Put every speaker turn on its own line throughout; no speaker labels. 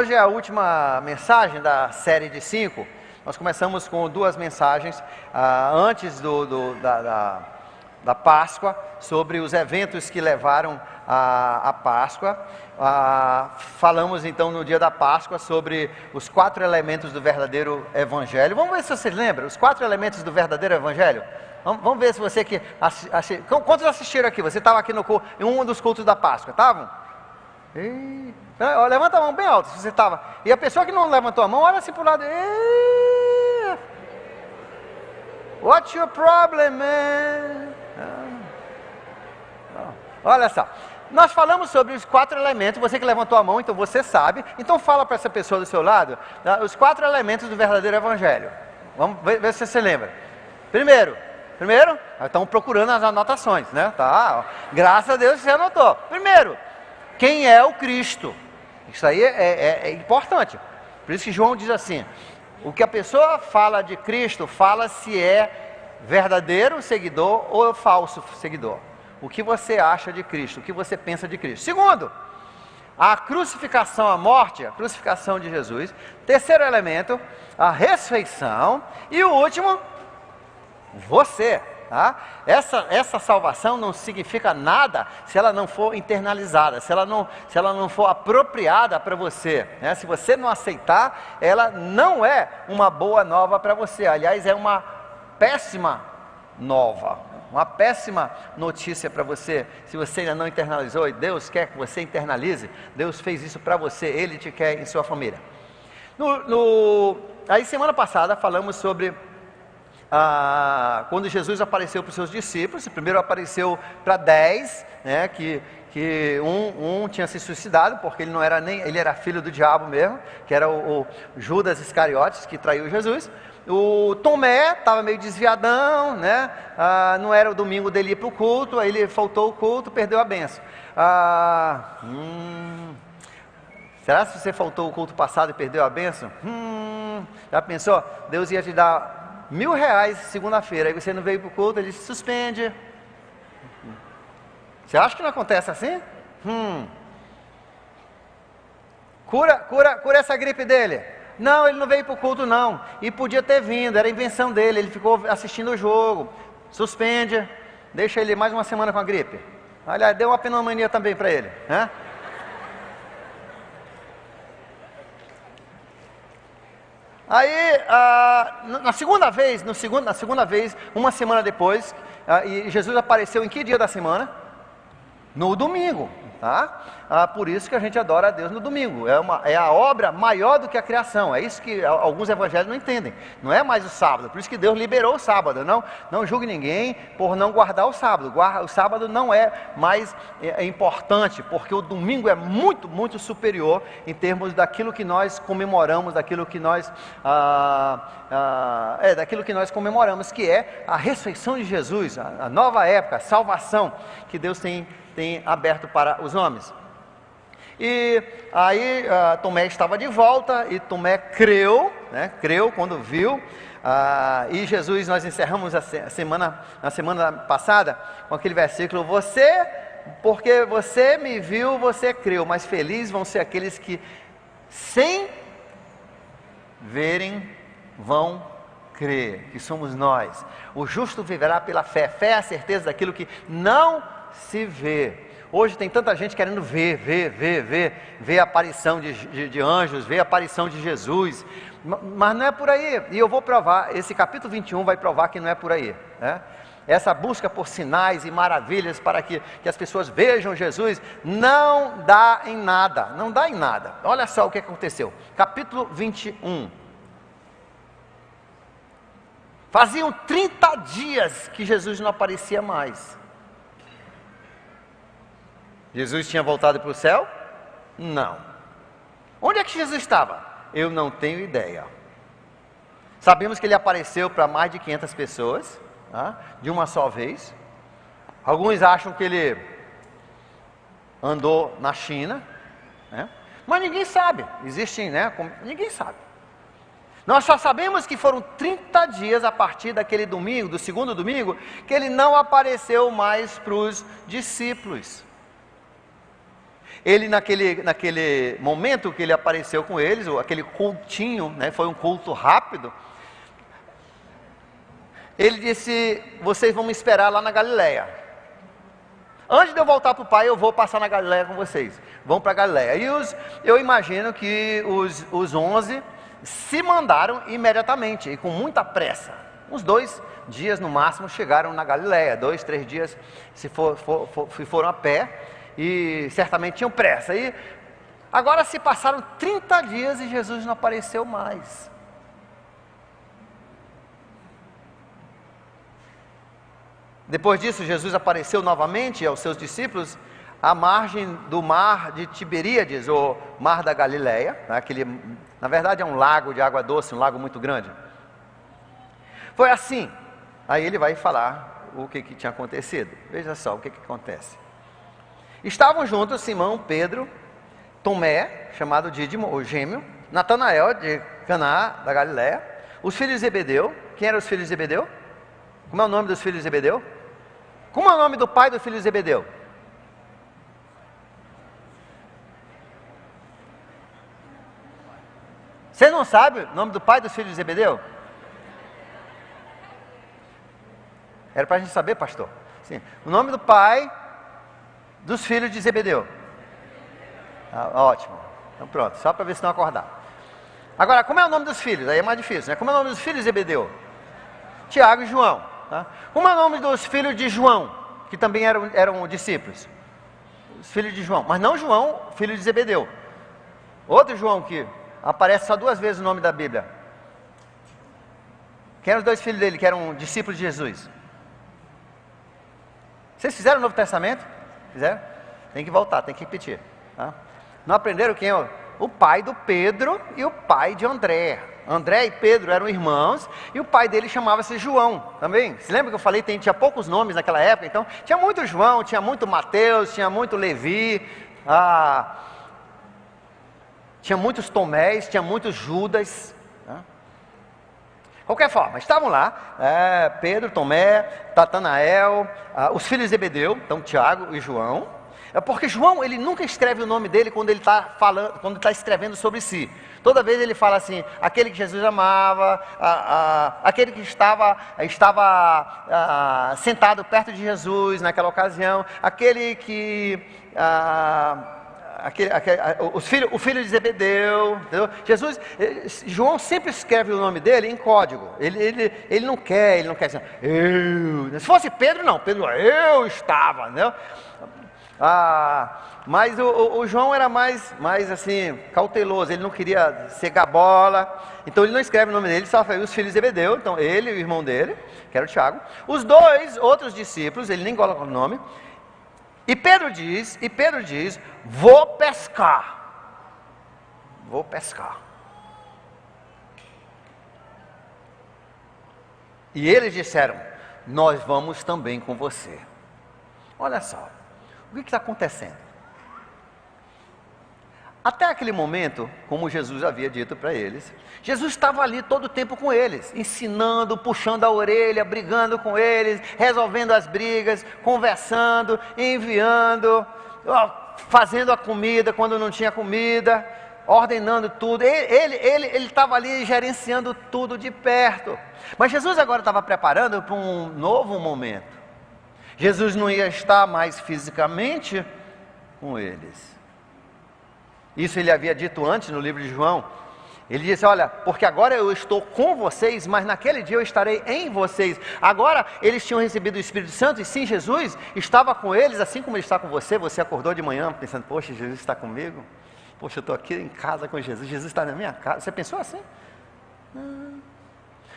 Hoje é a última mensagem da série de 5. Nós começamos com 2 mensagens antes da Páscoa, sobre os eventos que levaram a Páscoa. Falamos então no dia da Páscoa sobre os 4 elementos do verdadeiro Evangelho. Vamos ver se vocês lembram, os 4 elementos do verdadeiro Evangelho? Vamos ver se você que quantos assistiram aqui? Você estava aqui em um dos cultos da Páscoa, estavam? Levanta a mão bem alto se você estava. E a pessoa que não levantou a mão, olha assim para o lado. What's your problem, man? Olha só. Nós falamos sobre os 4 elementos. Você que levantou a mão, então você sabe. Então fala para essa pessoa do seu lado os 4 elementos do verdadeiro Evangelho. Vamos ver se você se lembra. Primeiro, estamos procurando as anotações, né? Tá, graças a Deus você anotou. Primeiro, quem é o Cristo? Isso aí é importante. Por isso que João diz assim: o que a pessoa fala de Cristo, fala se é verdadeiro seguidor ou falso seguidor. O que você acha de Cristo, o que você pensa de Cristo. Segundo, a crucificação, a morte, a crucificação de Jesus. Terceiro elemento, a ressurreição. E o último, você. Tá? Essa salvação não significa nada se ela não for internalizada, se ela não for apropriada para você, né? Se você não aceitar, ela não é uma boa nova para você. Aliás, é uma péssima nova, uma péssima notícia para você, se você ainda não internalizou. E Deus quer que você internalize. Deus fez isso para você, Ele te quer em sua família. Aí semana passada falamos sobre quando Jesus apareceu para os seus discípulos. Primeiro apareceu para 10, né, que um tinha se suicidado, porque ele era filho do diabo mesmo, que era o Judas Iscariotes, que traiu Jesus. O Tomé estava meio desviadão, né? Não era o domingo dele ir para o culto, aí ele faltou o culto, perdeu a benção. Será que você faltou o culto passado e perdeu a benção? Já pensou? Deus ia te dar R$1.000 segunda-feira, aí você não veio para o culto, ele se suspende. Você acha que não acontece assim? Cura essa gripe dele. Não, ele não veio para o culto não, e podia ter vindo, era invenção dele, ele ficou assistindo o jogo. Suspende, deixa ele mais uma semana com a gripe. Aliás, deu uma pneumonia também para ele, né? Aí, na segunda vez, uma semana depois, e Jesus apareceu em que dia da semana? No domingo, tá? Por isso que a gente adora a Deus no domingo. É a obra maior do que a criação. É isso que alguns evangelhos não entendem. Não é mais o sábado. Por isso que Deus liberou o sábado. Não julgue ninguém por não guardar o sábado. O sábado não é mais importante, porque o domingo é muito, muito superior em termos daquilo que nós comemoramos, daquilo que nós comemoramos, que é a ressurreição de Jesus, a nova época, a salvação que Deus tem aberto para os homens. E aí Tomé estava de volta, e Tomé creu, né? Creu quando viu. E Jesus, nós encerramos na semana passada com aquele versículo: porque você me viu, você creu, mas felizes vão ser aqueles que sem verem vão crer, que somos nós. O justo viverá pela fé. Fé é a certeza daquilo que não se vê. Hoje tem tanta gente querendo ver a aparição de anjos, ver a aparição de Jesus, mas não é por aí. E eu vou provar, esse capítulo 21 vai provar que não é por aí, né? Essa busca por sinais e maravilhas para que as pessoas vejam Jesus não dá em nada. Olha só o que aconteceu. Capítulo 21. Faziam 30 dias que Jesus não aparecia mais. Jesus tinha voltado para o céu? Não. Onde é que Jesus estava? Eu não tenho ideia. Sabemos que ele apareceu para mais de 500 pessoas, tá? De uma só vez. Alguns acham que ele andou na China, né? Mas ninguém sabe. Ninguém sabe. Nós só sabemos que foram 30 dias a partir daquele domingo, do segundo domingo, que ele não apareceu mais para os discípulos. Ele naquele momento que ele apareceu com eles, aquele cultinho, né, foi um culto rápido, ele disse: vocês vão me esperar lá na Galileia. Antes de eu voltar para o Pai, eu vou passar na Galileia com vocês. Vão para a Galileia. E eu imagino que os 11 se mandaram imediatamente e com muita pressa. Uns 2 dias no máximo chegaram na Galileia. 2, 3 dias se foram a pé e certamente tinham pressa. E agora se passaram 30 dias e Jesus não apareceu mais. Depois disso, Jesus apareceu novamente aos seus discípulos à margem do mar de Tiberíades, ou mar da Galileia. Na verdade é um lago de água doce, um lago muito grande. Foi assim. Aí ele vai falar o que tinha acontecido. Veja só o que acontece. Estavam juntos Simão, Pedro, Tomé, chamado Dídimo, ou gêmeo, Natanael, de Caná, da Galileia, os filhos de Zebedeu. Quem eram os filhos de Zebedeu? Como é o nome dos filhos de Zebedeu? Como é o nome do pai do filho de Zebedeu? Você não sabe o nome do pai dos filhos de Zebedeu? Era para a gente saber, pastor. Sim. O nome do pai dos filhos de Zebedeu. Ótimo. Então pronto, só para ver se não acordar. Agora, como é o nome dos filhos? Aí é mais difícil, né? Como é o nome dos filhos de Zebedeu? Tiago e João. Tá? Como é o nome dos filhos de João, que também eram discípulos? Os filhos de João, mas não João, filho de Zebedeu. Outro João que aparece só 2 vezes no nome da Bíblia. Quem eram os 2 filhos dele, que eram discípulos de Jesus? Vocês fizeram o Novo Testamento? Fizeram? Tem que voltar, tem que repetir. Tá? Não aprenderam quem é o pai do Pedro e o pai de André. André e Pedro eram irmãos, e o pai dele chamava-se João, também. Se lembra que eu falei, tinha poucos nomes naquela época, então tinha muito João, tinha muito Mateus, tinha muito Levi, tinha muitos Tomés, tinha muitos Judas. Qualquer forma, estavam lá, Pedro, Tomé, Natanael, os filhos de Zebedeu, então Tiago e João. É porque João, ele nunca escreve o nome dele quando ele está falando, quando está escrevendo sobre si. Toda vez ele fala assim: aquele que Jesus amava, aquele que estava sentado perto de Jesus naquela ocasião, aquele que o filho de Zebedeu, entendeu? João sempre escreve o nome dele em código. Ele não quer assim, eu. Se fosse Pedro, não. Pedro, eu estava, entendeu? Mas o João era mais assim, cauteloso. Ele não queria cegar bola. Então ele não escreve o nome dele, só os filhos de Zebedeu. Então ele e o irmão dele, que era o Tiago. Os 2 outros discípulos, ele nem coloca o nome. E Pedro diz, vou pescar. Vou pescar. E eles disseram, nós vamos também com você. Olha só, o que está acontecendo? Até aquele momento, como Jesus havia dito para eles, Jesus estava ali todo o tempo com eles, ensinando, puxando a orelha, brigando com eles, resolvendo as brigas, conversando, enviando, fazendo a comida quando não tinha comida, ordenando tudo. Ele estava ali gerenciando tudo de perto. Mas Jesus agora estava preparando para um novo momento. Jesus não ia estar mais fisicamente com eles. Isso ele havia dito antes no livro de João. Ele disse, olha, porque agora eu estou com vocês, mas naquele dia eu estarei em vocês. Agora eles tinham recebido o Espírito Santo, e sim, Jesus estava com eles, assim como ele está com você. Você acordou de manhã pensando, poxa, Jesus está comigo. Poxa, eu estou aqui em casa com Jesus, Jesus está na minha casa. Você pensou assim? Não.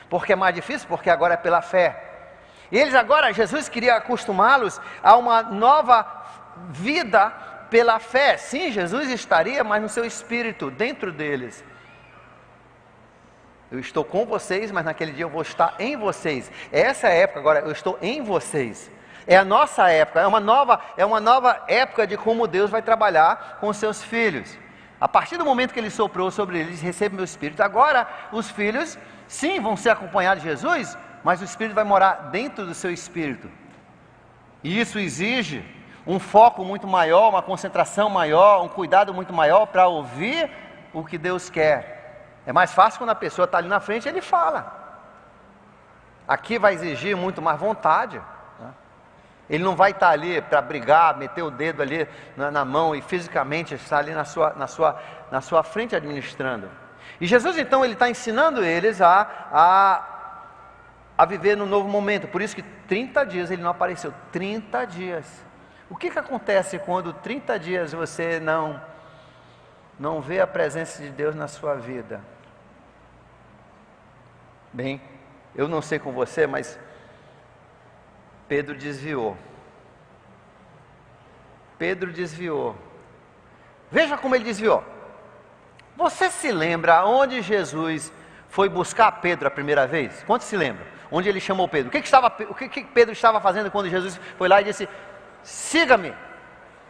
Porque é mais difícil? Porque agora é pela fé. E eles agora, Jesus queria acostumá-los a uma nova vida pela fé. Sim, Jesus estaria, mas no seu espírito, dentro deles. Eu estou com vocês, mas naquele dia eu vou estar em vocês. Essa é a época agora, eu estou em vocês. É a nossa época, é uma nova época de como Deus vai trabalhar com os seus filhos. A partir do momento que Ele soprou sobre eles, recebe meu Espírito. Agora, os filhos, sim, vão ser acompanhados de Jesus, mas o Espírito vai morar dentro do seu espírito. E isso exige um foco muito maior, uma concentração maior, um cuidado muito maior para ouvir o que Deus quer. É mais fácil quando a pessoa está ali na frente, ele fala. Aqui vai exigir muito mais vontade. Ele não vai estar ali para brigar, meter o dedo ali na mão e fisicamente estar ali na sua frente administrando. E Jesus então, ele está ensinando eles a viver no novo momento. Por isso que 30 dias ele não apareceu. 30 dias. O que acontece quando 30 dias você não vê a presença de Deus na sua vida? Bem, eu não sei com você, mas Pedro desviou. Pedro desviou. Veja como ele desviou. Você se lembra onde Jesus foi buscar Pedro a primeira vez? Quantos se lembram? Onde ele chamou Pedro? O que Pedro estava fazendo quando Jesus foi lá e disse: siga-me,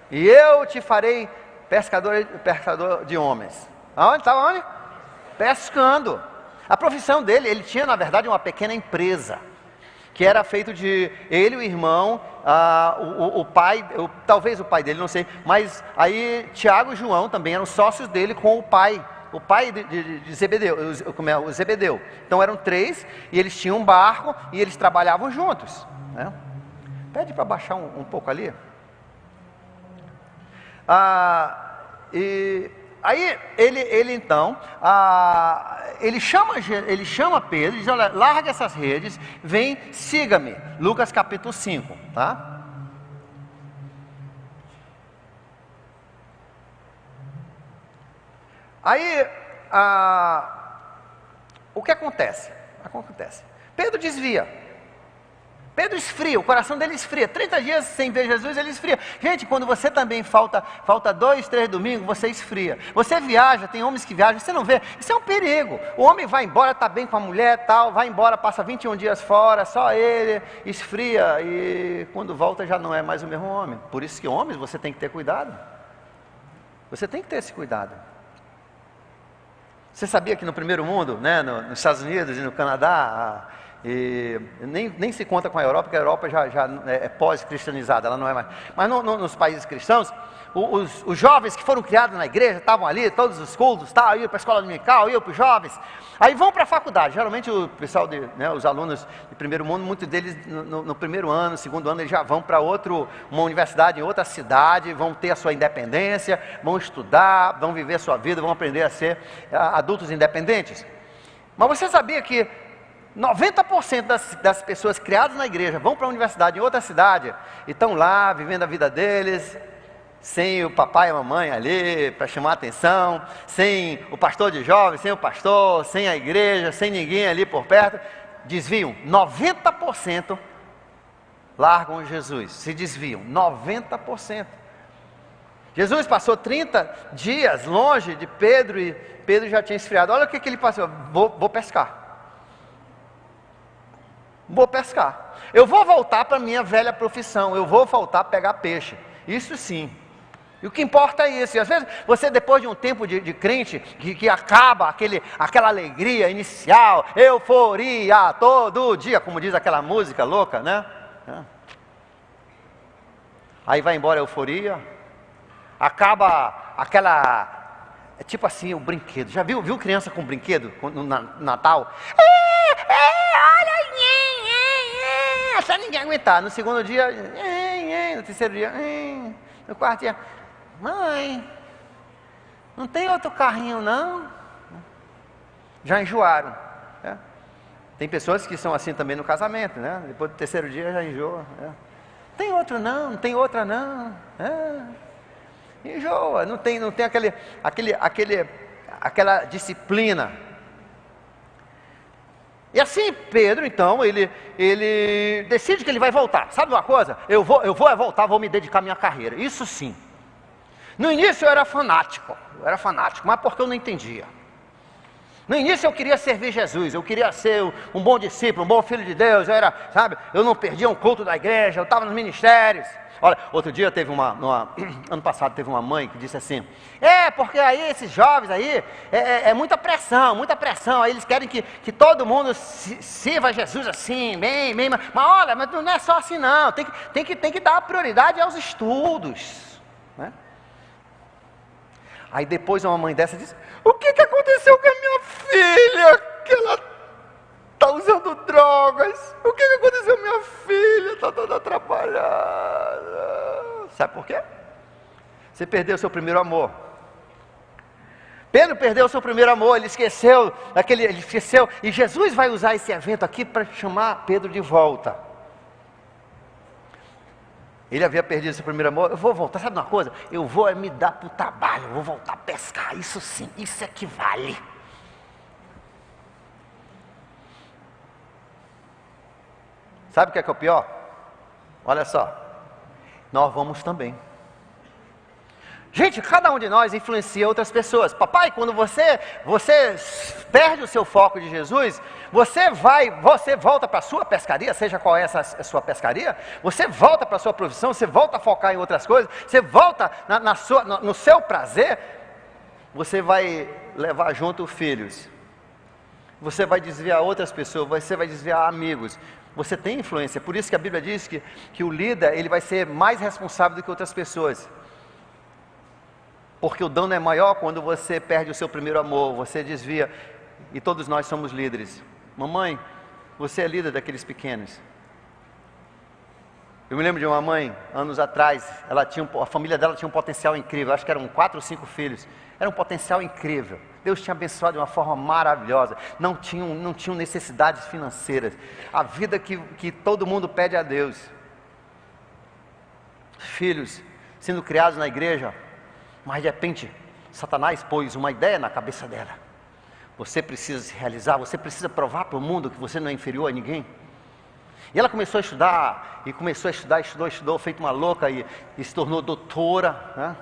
e eu te farei pescador de homens. Aonde? Estava onde? Pescando. A profissão dele, ele tinha na verdade uma pequena empresa, que era feito de ele, o irmão, o pai, talvez o pai dele, não sei, mas aí Tiago e João também eram sócios dele com o pai de Zebedeu, o Zebedeu. Então eram 3, e eles tinham um barco, e eles trabalhavam juntos, né? Pede para baixar um pouco ali. E aí ele então, ele chama Pedro e diz: olha, larga essas redes, vem, siga-me. Lucas capítulo 5, tá? Aí, o que acontece? Pedro desvia. Pedro esfria, o coração dele esfria. 30 dias sem ver Jesus, ele esfria. Gente, quando você também falta 2, 3 domingos, você esfria. Você viaja, tem homens que viajam, você não vê. Isso é um perigo. O homem vai embora, está bem com a mulher, tal, vai embora, passa 21 dias fora, só ele, esfria. E quando volta já não é mais o mesmo homem. Por isso que homens, você tem que ter cuidado. Você tem que ter esse cuidado. Você sabia que no primeiro mundo, né, nos Estados Unidos e no Canadá, e nem se conta com a Europa, porque a Europa já é pós-cristianizada, ela não é mais. Mas nos países cristãos, os jovens que foram criados na igreja, estavam ali, todos os cultos, iam para a escola dominical, iam para os jovens, aí vão para a faculdade. Geralmente o pessoal, os alunos de primeiro mundo, muitos deles no primeiro ano, segundo ano, eles já vão para uma universidade em outra cidade, vão ter a sua independência, vão estudar, vão viver a sua vida, vão aprender a ser adultos independentes. Mas você sabia que 90% das pessoas criadas na igreja vão para a universidade em outra cidade e estão lá vivendo a vida deles, sem o papai e a mamãe ali para chamar a atenção, sem o pastor de jovens, sem o pastor, sem a igreja, sem ninguém ali por perto, desviam. 90% largam Jesus, se desviam, 90%. Jesus passou 30 dias longe de Pedro e Pedro já tinha esfriado. Olha o que ele passou: vou pescar. Vou pescar. Eu vou voltar para a minha velha profissão. Eu vou voltar a pegar peixe. Isso sim. E o que importa é isso. E às vezes você, depois de um tempo de crente, que acaba aquela alegria inicial, euforia todo dia, como diz aquela música louca, né? Aí vai embora a euforia. Acaba aquela, tipo assim, o brinquedo. Já viu criança com brinquedo no Natal? Olha, até ninguém aguentar. No segundo dia, no terceiro dia, no quarto dia, mãe, não tem outro carrinho não? Já enjoaram. Né? Tem pessoas que são assim também no casamento, né? Depois do terceiro dia já enjoa. Né? Tem outro não, não tem outra não. Enjoa, não tem aquela disciplina. E assim Pedro, então, ele decide que ele vai voltar. Sabe uma coisa? Eu vou voltar, vou me dedicar à minha carreira. Isso sim. No início eu era fanático, mas porque eu não entendia. No início eu queria servir Jesus, eu queria ser um bom discípulo, um bom filho de Deus, eu não perdia um culto da igreja, eu estava nos ministérios. Olha, outro dia ano passado teve uma mãe que disse assim, porque aí esses jovens aí, muita pressão, aí eles querem que todo mundo sirva a Jesus assim, bem, mas olha, mas não é só assim não, tem que dar prioridade aos estudos, né? Aí depois uma mãe dessa disse, o que aconteceu com a minha filha? Que ela está usando drogas. O que aconteceu com a minha filha? Está toda atrapalhada. Sabe por quê? Você perdeu o seu primeiro amor. Pedro perdeu o seu primeiro amor, ele esqueceu, e Jesus vai usar esse evento aqui para chamar Pedro de volta. Ele havia perdido seu primeiro amor. Eu vou voltar, sabe uma coisa? Eu vou me dar para o trabalho, eu vou voltar a pescar, isso sim, isso é que vale. Sabe o que é o pior? Olha só, nós vamos também. Gente, cada um de nós influencia outras pessoas. Papai, quando você perde o seu foco de Jesus, você volta para a sua pescaria, seja qual é essa sua pescaria, você volta para a sua profissão, você volta a focar em outras coisas, você volta no seu prazer, você vai levar junto filhos, você vai desviar outras pessoas, você vai desviar amigos. Você tem influência, por isso que a Bíblia diz que o líder ele vai ser mais responsável do que outras pessoas. Porque o dano é maior quando você perde o seu primeiro amor, você desvia, e todos nós somos líderes. Mamãe, você é líder daqueles pequenos. Eu me lembro de uma mãe, anos atrás, a família dela tinha um potencial incrível, acho que eram 4 ou 5 filhos, era um potencial incrível. Deus tinha abençoado de uma forma maravilhosa, não tinham necessidades financeiras, a vida que todo mundo pede a Deus. Filhos sendo criados na igreja, mas de repente, Satanás pôs uma ideia na cabeça dela. Você precisa se realizar, você precisa provar para o mundo que você não é inferior a ninguém. E ela começou a estudar, estudou, feito uma louca e se tornou doutora, né?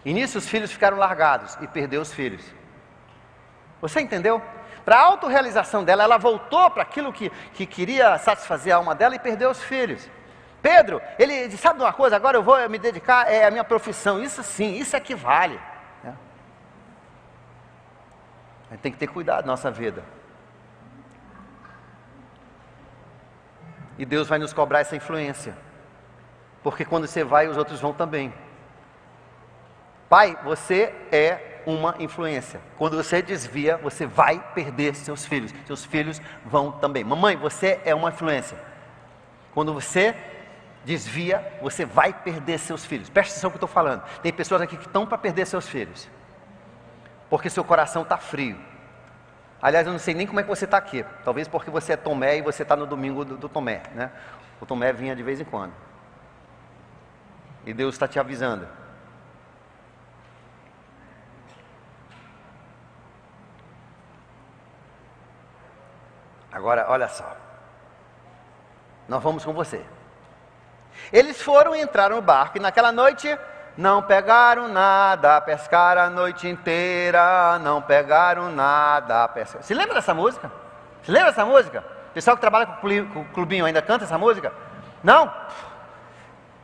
E nisso os filhos ficaram largados e perdeu os filhos. Você entendeu? Para a autorrealização dela, ela voltou para aquilo que queria satisfazer a alma dela e perdeu os filhos. Pedro, ele disse, sabe de uma coisa, agora eu vou me dedicar à minha profissão, isso sim, isso é que vale. A gente tem que ter cuidado na nossa vida. E Deus vai nos cobrar essa influência, porque quando você vai, os outros vão também. Pai, você é uma influência. Quando você desvia, você vai perder seus filhos vão também. Mamãe, você é uma influência. Quando você desvia, você vai perder seus filhos. Presta atenção no que eu estou falando. Tem pessoas aqui que estão para perder seus filhos, porque seu coração está frio. Aliás, eu não sei nem como é que você está aqui. Talvez porque você é Tomé e você está no domingo do Tomé, né? O Tomé vinha de vez em quando. E Deus está te avisando. Agora, olha só. Nós vamos com você. Eles entraram no barco e naquela noite não pegaram nada, pescaram a noite inteira, não pegaram nada, pescaram. Se lembra dessa música? Se lembra dessa música? O pessoal que trabalha com o clubinho ainda canta essa música? Não?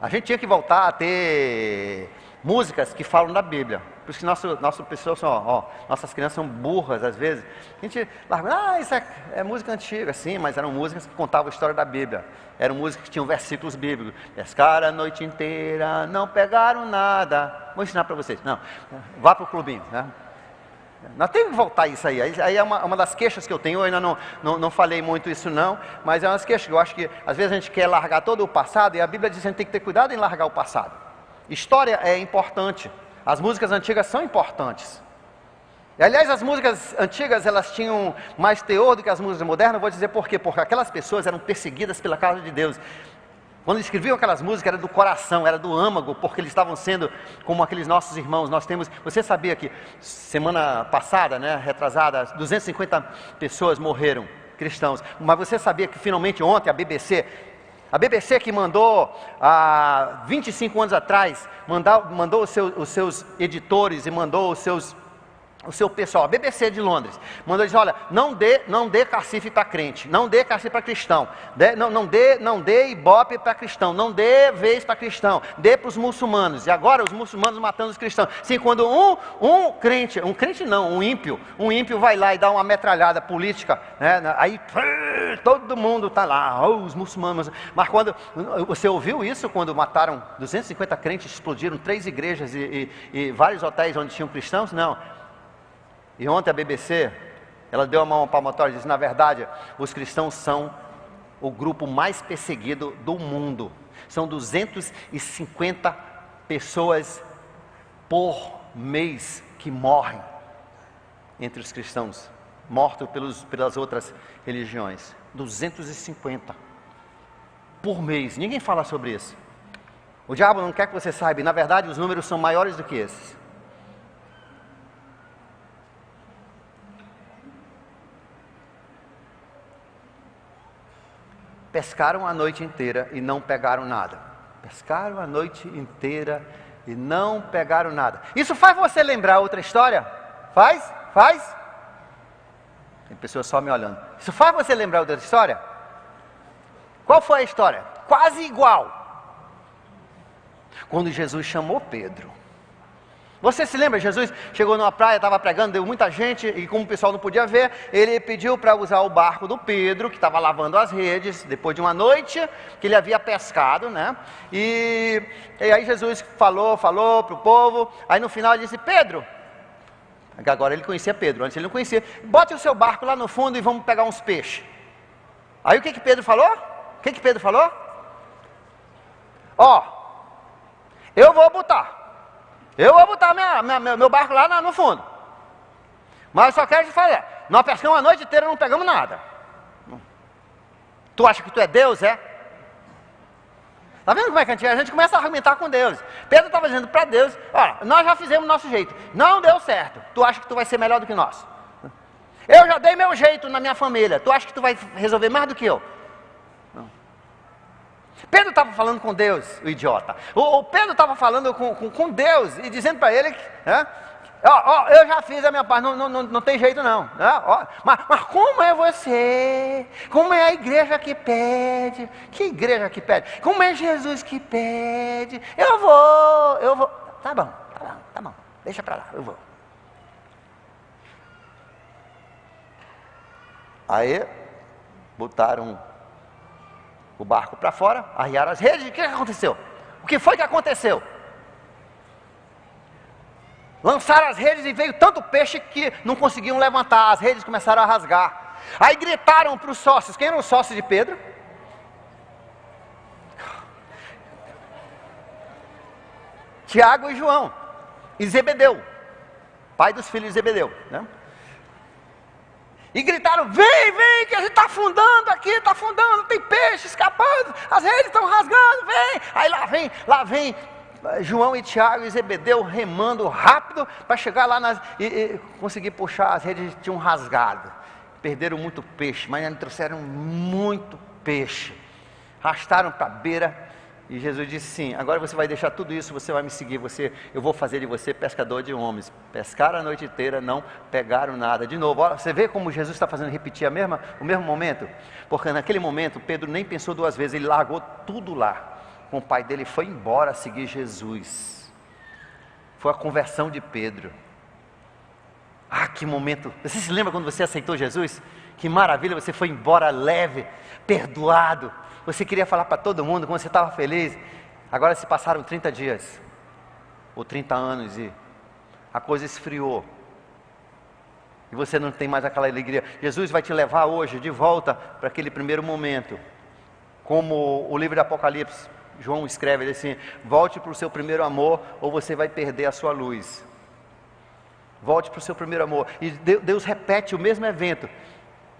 A gente tinha que voltar a ter músicas que falam da Bíblia. Por isso que nosso pessoal nossas crianças são burras às vezes. A gente larga, isso é música antiga, sim, mas eram músicas que contavam a história da Bíblia. Eram músicas que tinham versículos bíblicos. Pescaram a noite inteira, não pegaram nada. Vou ensinar para vocês. Não, vá para o clubinho, né? Nós temos que voltar a isso aí. Aí é uma das queixas que eu tenho. Eu ainda não falei muito isso não, mas é uma das queixas que eu acho que às vezes a gente quer largar todo o passado, e a Bíblia diz que a gente tem que ter cuidado em largar o passado. História é importante. As músicas antigas são importantes. E, aliás, as músicas antigas, elas tinham mais teor do que as músicas modernas. Eu vou dizer por quê. Porque aquelas pessoas eram perseguidas pela causa de Deus. Quando escreviam aquelas músicas, era do coração, era do âmago, porque eles estavam sendo como aqueles nossos irmãos. Você sabia que semana passada, né, retrasada, 250 pessoas morreram, cristãos. Mas você sabia que finalmente ontem a BBC que mandou há 25 anos atrás, mandou os seus editores e mandou os seus o seu pessoal, a BBC de Londres, mandou dizer, olha, não dê cacife para crente, não dê cacife para cristão, não dê ibope para cristão, não dê vez para cristão, dê para os muçulmanos. E agora os muçulmanos matando os cristãos. Sim, quando um ímpio vai lá e dá uma metralhada política, né, aí todo mundo está lá, os muçulmanos. Mas quando você ouviu isso, quando mataram 250 crentes, explodiram 3 igrejas e vários hotéis onde tinham cristãos? Não. E ontem a BBC, ela deu a mão palmatória e disse, na verdade, os cristãos são o grupo mais perseguido do mundo. São 250 pessoas por mês que morrem entre os cristãos, mortos pelas outras religiões. 250 por mês. Ninguém fala sobre isso. O diabo não quer que você saiba. Na verdade, os números são maiores do que esses. Pescaram a noite inteira e não pegaram nada. Pescaram a noite inteira e não pegaram nada. Isso faz você lembrar outra história? Faz? Faz? Tem pessoas só me olhando. Isso faz você lembrar outra história? Qual foi a história? Quase igual. Quando Jesus chamou Pedro. Você se lembra? Jesus chegou numa praia, estava pregando, deu muita gente, e como o pessoal não podia ver, ele pediu para usar o barco do Pedro, que estava lavando as redes, depois de uma noite que ele havia pescado, né? E aí Jesus falou para o povo, aí no final ele disse, Pedro, agora ele conhecia Pedro, antes ele não conhecia, bote o seu barco lá no fundo e vamos pegar uns peixes. Aí o que Pedro falou? O que Pedro falou? Eu vou botar meu barco lá no fundo. Mas eu só quero te falar, nós pescamos a noite inteira e não pegamos nada. Tu acha que tu é Deus, é? Está vendo como é que a gente começa a argumentar com Deus? Pedro estava dizendo para Deus, olha, nós já fizemos o nosso jeito, não deu certo. Tu acha que tu vai ser melhor do que nós? Eu já dei meu jeito na minha família, tu acha que tu vai resolver mais do que eu? Pedro estava falando com Deus, o idiota. O Pedro estava falando com Deus e dizendo para ele que, eu já fiz a minha parte, não tem jeito não. Mas como é você? Como é a igreja que pede? Que igreja que pede? Como é Jesus que pede? Eu vou. Tá bom. Deixa para lá, eu vou. Aí, botaram o barco para fora, arriaram as redes. O que aconteceu? O que foi que aconteceu? Lançaram as redes e veio tanto peixe que não conseguiam levantar, as redes começaram a rasgar. Aí gritaram para os sócios, quem eram os sócios de Pedro? Tiago e João, e Zebedeu, pai dos filhos de Zebedeu, né? E gritaram, vem, que a gente está afundando aqui, tem peixe escapando, as redes estão rasgando, vem. Aí lá vem João e Tiago e Zebedeu remando rápido para chegar lá e conseguir puxar, as redes tinham rasgado. Perderam muito peixe, mas ainda trouxeram muito peixe. Arrastaram para a beira. E Jesus disse sim, agora você vai deixar tudo isso, você vai me seguir, eu vou fazer de você pescador de homens. Pescaram a noite inteira, não pegaram nada. De novo, olha, você vê como Jesus está fazendo repetir o mesmo momento? Porque naquele momento, Pedro nem pensou 2 vezes, ele largou tudo lá. Com o pai dele foi embora seguir Jesus. Foi a conversão de Pedro. Que momento, você se lembra quando você aceitou Jesus? Que maravilha, você foi embora leve, perdoado. Você queria falar para todo mundo como você estava feliz. Agora se passaram 30 dias, ou 30 anos, e a coisa esfriou. E você não tem mais aquela alegria. Jesus vai te levar hoje de volta para aquele primeiro momento. Como o livro de Apocalipse, João escreve, ele assim, volte para o seu primeiro amor, ou você vai perder a sua luz. Volte para o seu primeiro amor. E Deus repete o mesmo evento.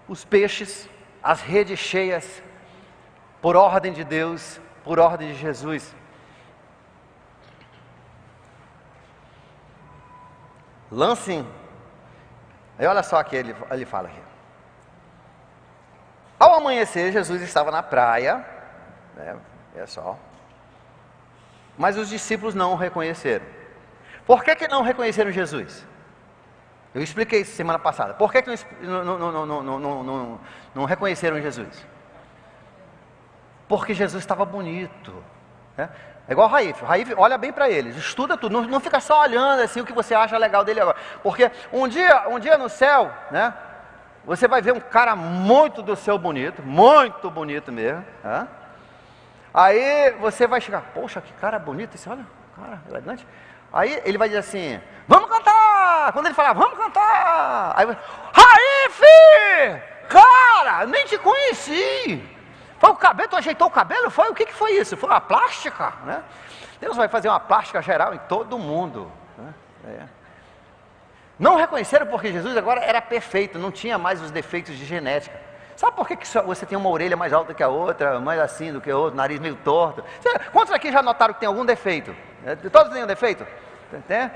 Os peixes, as redes cheias, por ordem de Deus, por ordem de Jesus. Lancem. Aí olha só que ele fala aqui. Ao amanhecer, Jesus estava na praia, né? É só. Mas os discípulos não o reconheceram. Por que não reconheceram Jesus? Eu expliquei isso semana passada. Por que não reconheceram Jesus? Porque Jesus estava bonito, né? É igual o Raif. O Raif olha bem para eles, estuda tudo, não fica só olhando assim o que você acha legal dele agora. Porque um dia no céu, né, você vai ver um cara muito do céu bonito, muito bonito mesmo, né? Aí você vai chegar, poxa, que cara bonito esse, olha, cara elegante. Aí ele vai dizer assim, vamos cantar! Quando ele falar, vamos cantar! Aí vai, Raif! Cara, nem te conheci! Foi o cabelo, tu ajeitou o cabelo? Foi? O que foi isso? Foi uma plástica, né? Deus vai fazer uma plástica geral em todo mundo, né? Não reconheceram porque Jesus agora era perfeito, não tinha mais os defeitos de genética. Sabe por que você tem uma orelha mais alta que a outra, mais assim do que a outra, nariz meio torto? Quantos aqui já notaram que tem algum defeito? Todos têm um defeito? Tem?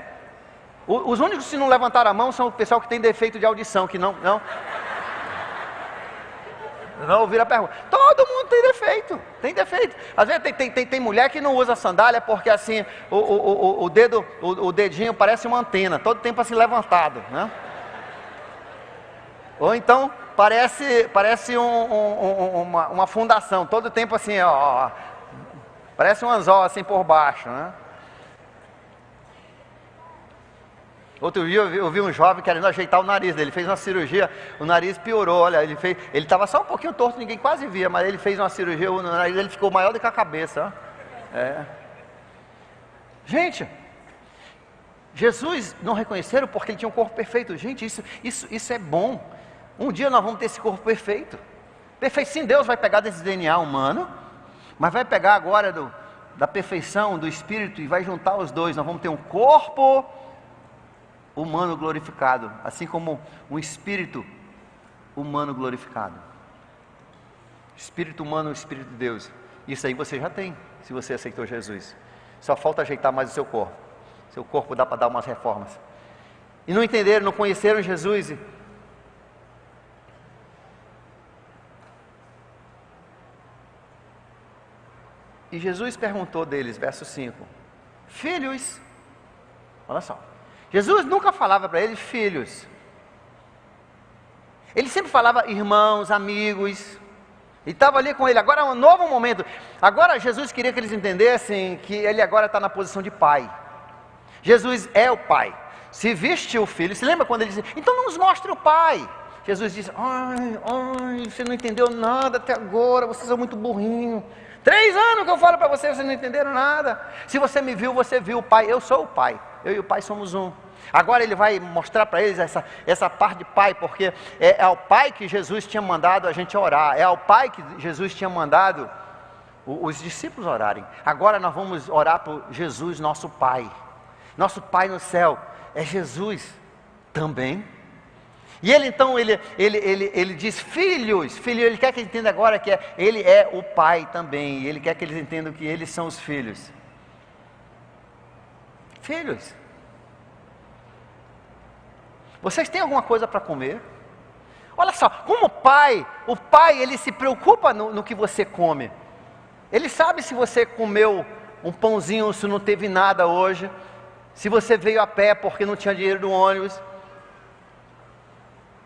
Os únicos que não levantaram a mão são o pessoal que tem defeito de audição, que não ouviram a pergunta. Todo mundo tem defeito. Às vezes tem mulher que não usa sandália porque assim, o dedinho parece uma antena, todo tempo assim levantado, né? Ou então parece uma fundação, todo tempo assim, ó, parece um anzol assim por baixo, né? Outro dia eu vi um jovem querendo ajeitar o nariz dele, ele fez uma cirurgia, o nariz piorou, olha, ele estava só um pouquinho torto, ninguém quase via, mas ele fez uma cirurgia, o nariz dele ficou maior do que a cabeça, ó. Gente, Jesus não reconheceram porque ele tinha um corpo perfeito. Gente, isso é bom. Um dia nós vamos ter esse corpo perfeito. Perfeito, sim, Deus vai pegar desse DNA humano, mas vai pegar agora da perfeição do Espírito e vai juntar os dois. Nós vamos ter um corpo humano glorificado, assim como um espírito humano glorificado. Espírito humano, Espírito de Deus. Isso aí você já tem, se você aceitou Jesus. Só falta ajeitar mais o seu corpo. Seu corpo dá para dar umas reformas. E não entenderam, não conheceram Jesus. E Jesus perguntou deles, verso 5: filhos, olha só, Jesus nunca falava para eles filhos, ele sempre falava irmãos, amigos, e estava ali com ele. Agora é um novo momento, agora Jesus queria que eles entendessem que ele agora está na posição de pai. Jesus é o pai, se viste o filho, se lembra quando ele disse, então não nos mostre o pai? Jesus disse, ai, você não entendeu nada até agora, vocês são muito burrinhos. 3 anos que eu falo para vocês, vocês não entenderam nada. Se você me viu, você viu o Pai. Eu sou o Pai, eu e o Pai somos um. Agora ele vai mostrar para eles essa parte de Pai, porque é ao Pai que Jesus tinha mandado a gente orar. É ao Pai que Jesus tinha mandado os discípulos orarem. Agora nós vamos orar por Jesus, nosso Pai. Nosso Pai no céu é Jesus também. E ele então, ele diz, filhos, ele quer que eles entendam agora que ele é o pai também, e ele quer que eles entendam que eles são os filhos. Filhos, vocês têm alguma coisa para comer? Olha só, como o pai ele se preocupa no que você come. Ele sabe se você comeu um pãozinho, se não teve nada hoje, se você veio a pé porque não tinha dinheiro no ônibus.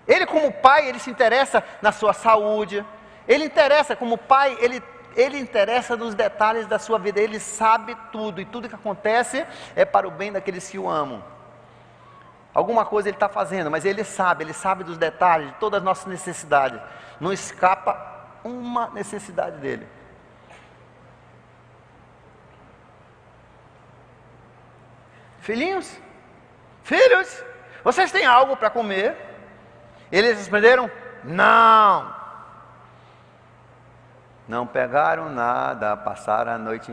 Ele como pai, ele se interessa na sua saúde, ele interessa como pai, ele interessa nos detalhes da sua vida, ele sabe tudo, e tudo que acontece é para o bem daqueles que o amam. Alguma coisa ele está fazendo, mas ele sabe dos detalhes, de todas as nossas necessidades, não escapa uma necessidade dele. Filhinhos, filhos, vocês têm algo para comer? Eles responderam, não. Não pegaram nada, pescaram a noite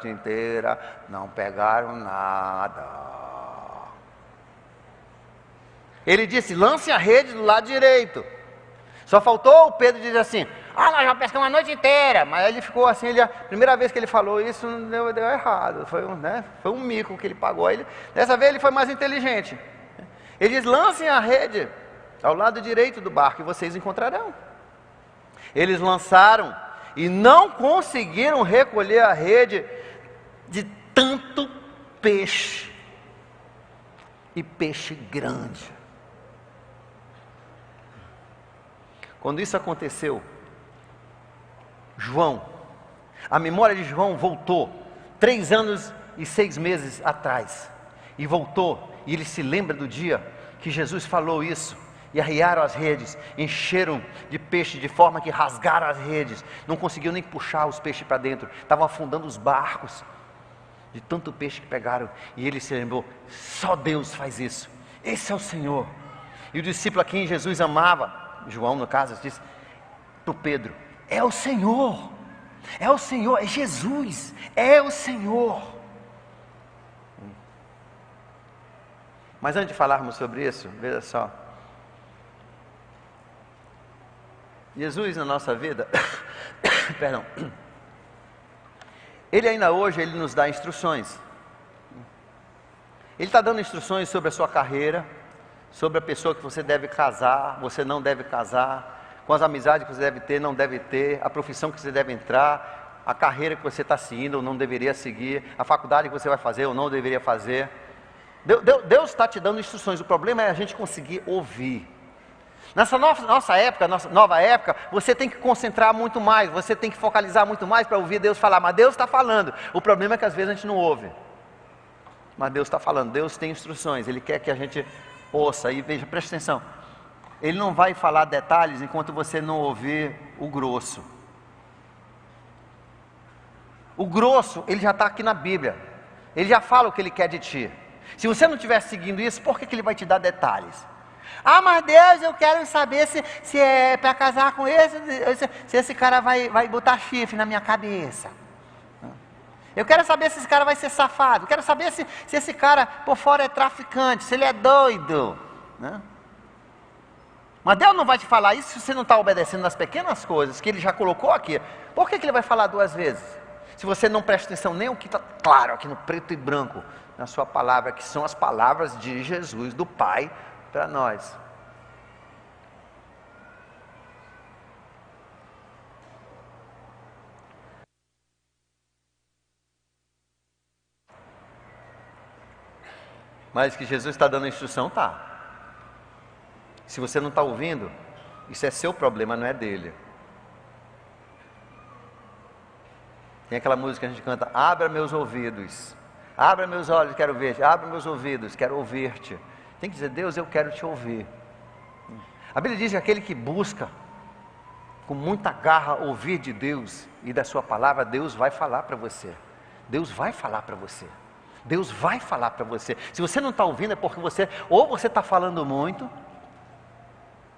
inteira, não pegaram nada. Ele disse, lance a rede do lado direito. Só faltou o Pedro dizer assim, nós já pescamos a noite inteira. Mas ele ficou assim, a primeira vez que ele falou isso, deu errado. Foi um mico que ele pagou. Dessa vez ele foi mais inteligente. Ele diz, lancem a rede ao lado direito do barco e vocês encontrarão. Eles lançaram e não conseguiram recolher a rede de tanto peixe. E peixe grande. Quando isso aconteceu, a memória de João voltou 3 anos e 6 meses atrás, e voltou, e ele se lembra do dia que Jesus falou isso, e arriaram as redes, encheram de peixe de forma que rasgaram as redes, não conseguiam nem puxar os peixes para dentro, estavam afundando os barcos, de tanto peixe que pegaram, e ele se lembrou, só Deus faz isso, esse é o Senhor. E o discípulo a quem Jesus amava, João no caso, disse para o Pedro, é o Senhor, é Jesus, é o Senhor. Mas antes de falarmos sobre isso, veja só, Jesus na nossa vida, perdão, Ele ainda hoje, Ele nos dá instruções. Ele está dando instruções sobre a sua carreira, sobre a pessoa que você deve casar, você não deve casar, com as amizades que você deve ter, não deve ter, a profissão que você deve entrar, a carreira que você está seguindo ou não deveria seguir, a faculdade que você vai fazer ou não deveria fazer. Deus está te dando instruções, o problema é a gente conseguir ouvir. Nessa nossa época, nossa nova época, você tem que concentrar muito mais, você tem que focalizar muito mais para ouvir Deus falar, mas Deus está falando, o problema é que às vezes a gente não ouve, mas Deus está falando, Deus tem instruções, Ele quer que a gente ouça, e veja, preste atenção, Ele não vai falar detalhes enquanto você não ouvir o grosso. O grosso, ele já está aqui na Bíblia, Ele já fala o que Ele quer de ti. Se você não estiver seguindo isso, por que Ele vai te dar detalhes? Ah, mas Deus, eu quero saber se é para casar com esse, se esse cara vai botar chifre na minha cabeça. Eu quero saber se esse cara vai ser safado. Eu quero saber se esse cara por fora é traficante, se ele é doido. Né? Mas Deus não vai te falar isso se você não está obedecendo nas pequenas coisas que Ele já colocou aqui. Por que Ele vai falar 2 vezes? Se você não presta atenção nem o que está claro aqui no preto e branco, na sua palavra, que são as palavras de Jesus, do Pai, para nós. Mas que Jesus está dando instrução, tá. Se você não está ouvindo, isso é seu problema, não é dele. Tem aquela música que a gente canta, abra meus ouvidos, abra meus olhos, quero ver-te, abra meus ouvidos, quero ouvir-te. Tem que dizer, Deus, eu quero te ouvir. A Bíblia diz que aquele que busca com muita garra ouvir de Deus e da sua palavra, Deus vai falar para você. Deus vai falar para você. Deus vai falar para você. Se você não está ouvindo é porque ou você está falando muito,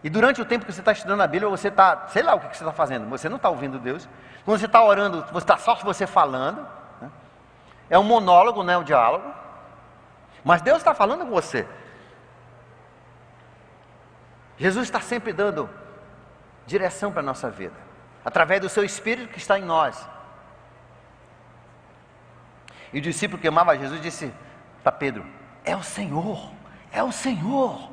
e durante o tempo que você está estudando a Bíblia, você está, sei lá o que você está fazendo, você não está ouvindo Deus. Quando você está orando, você está só você falando, né? É um monólogo, não é um diálogo, mas Deus está falando com você. Jesus está sempre dando direção para a nossa vida, através do seu Espírito que está em nós. E o discípulo que amava Jesus disse para Pedro, é o Senhor, é o Senhor.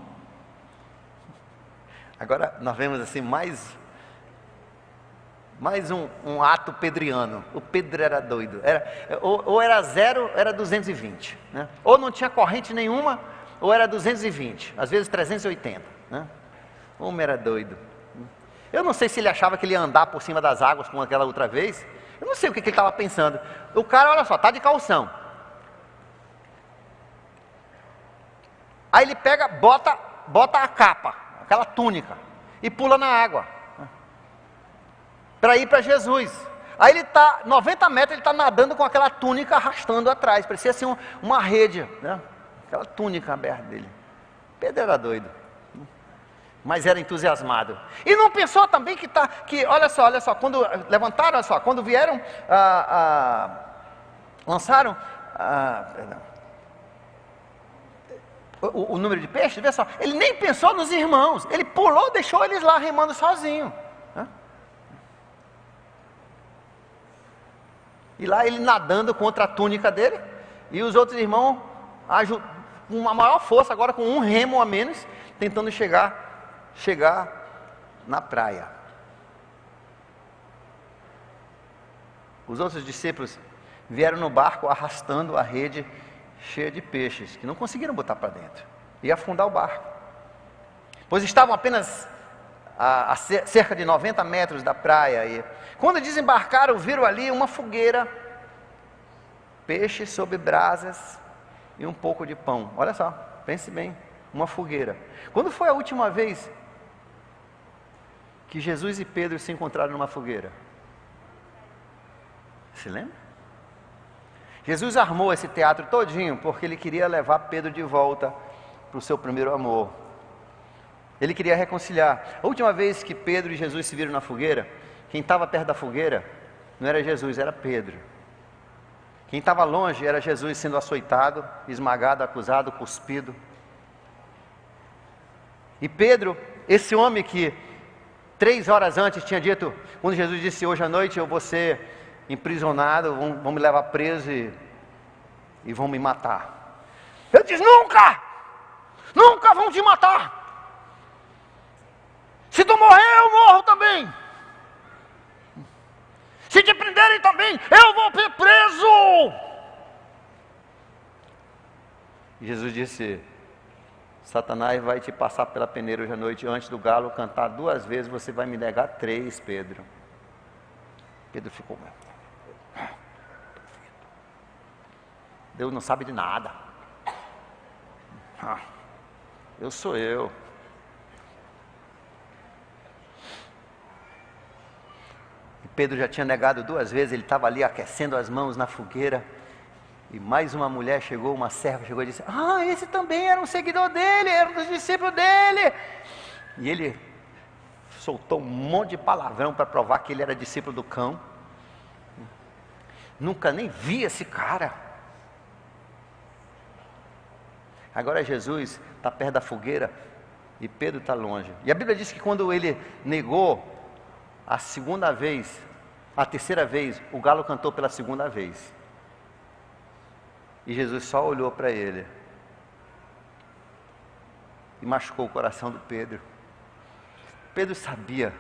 Agora nós vemos assim mais um ato pedriano. O Pedro era doido, ou era 0, era 220, né? Ou não tinha corrente nenhuma, ou era 220, às vezes 380, né? O homem era doido. Eu não sei se ele achava que ele ia andar por cima das águas como aquela outra vez. Eu não sei o que ele estava pensando. O cara, olha só, está de calção. Aí ele pega, bota a capa, aquela túnica, e pula na água, para ir para Jesus. Aí ele está, 90 metros, ele está nadando com aquela túnica arrastando atrás, parecia assim uma rede, né? Aquela túnica aberta dele. Pedro era doido, mas era entusiasmado. E não pensou também que olha só, quando levantaram, olha só, quando vieram, lançaram, o número de peixes, vê só, ele nem pensou nos irmãos, ele pulou, deixou eles lá remando sozinho, né? E lá ele nadando contra a túnica dele, e os outros irmãos com uma maior força, agora com um remo a menos, tentando chegar na praia. Os outros discípulos vieram no barco arrastando a rede cheia de peixes, que não conseguiram botar para dentro, ia afundar o barco, pois estavam apenas a cerca de 90 metros da praia. E quando desembarcaram, viram ali uma fogueira, peixe sobre brasas e um pouco de pão. Olha só, pense bem, uma fogueira. Quando foi a última vez que Jesus e Pedro se encontraram numa fogueira? Se lembra? Jesus armou esse teatro todinho porque ele queria levar Pedro de volta para o seu primeiro amor. Ele queria reconciliar. A última vez que Pedro e Jesus se viram na fogueira, quem estava perto da fogueira não era Jesus, era Pedro. Quem estava longe era Jesus sendo açoitado, esmagado, acusado, cuspido. E Pedro, esse homem que 3 horas antes tinha dito, quando Jesus disse, hoje à noite eu vou ser emprisionado, vão me levar preso e vão me matar. Ele diz, nunca vão te matar. Se tu morrer, eu morro também. Se te prenderem também, eu vou ser preso. E Jesus disse, Satanás vai te passar pela peneira hoje à noite, antes do galo cantar 2 vezes, você vai me negar 3, Pedro. Pedro ficou, Deus não sabe de nada. Eu sou eu. E Pedro já tinha negado 2 vezes, ele estava ali aquecendo as mãos na fogueira. E mais uma mulher chegou, uma serva chegou e disse, esse também era um seguidor dele, era um dos discípulos dele. E ele soltou um monte de palavrão para provar que ele era discípulo do cão. Nunca nem vi esse cara. Agora Jesus está perto da fogueira e Pedro está longe. E a Bíblia diz que quando ele negou a 2ª vez, a 3ª vez, o galo cantou pela 2ª vez. E Jesus só olhou para ele e machucou o coração do Pedro. Pedro sabia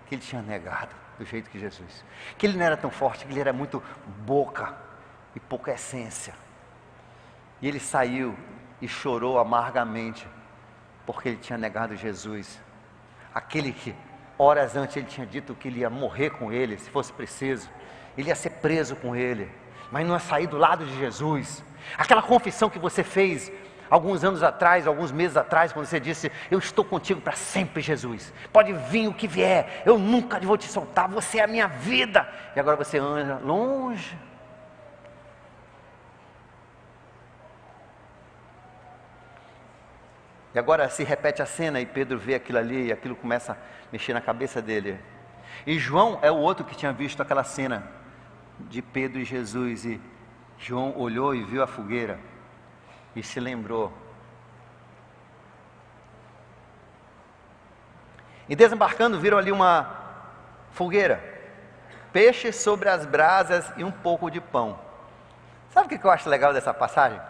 que ele tinha negado do jeito que Jesus, que ele não era tão forte, que ele era muito boca e pouca essência. E ele saiu e chorou amargamente porque ele tinha negado Jesus, aquele que horas antes ele tinha dito que ele ia morrer com ele, se fosse preciso, ele ia ser preso com ele, mas não ia sair do lado de Jesus. Aquela confissão que você fez alguns anos atrás, alguns meses atrás, quando você disse, eu estou contigo para sempre, Jesus, pode vir o que vier, eu nunca vou te soltar, você é a minha vida. E agora você anda longe. E agora se repete a cena e Pedro vê aquilo ali e aquilo começa a mexer na cabeça dele. E João é o outro que tinha visto aquela cena de Pedro e Jesus. E João olhou e viu a fogueira e se lembrou. E desembarcando viram ali uma fogueira, peixe sobre as brasas e um pouco de pão. Sabe o que eu acho legal dessa passagem?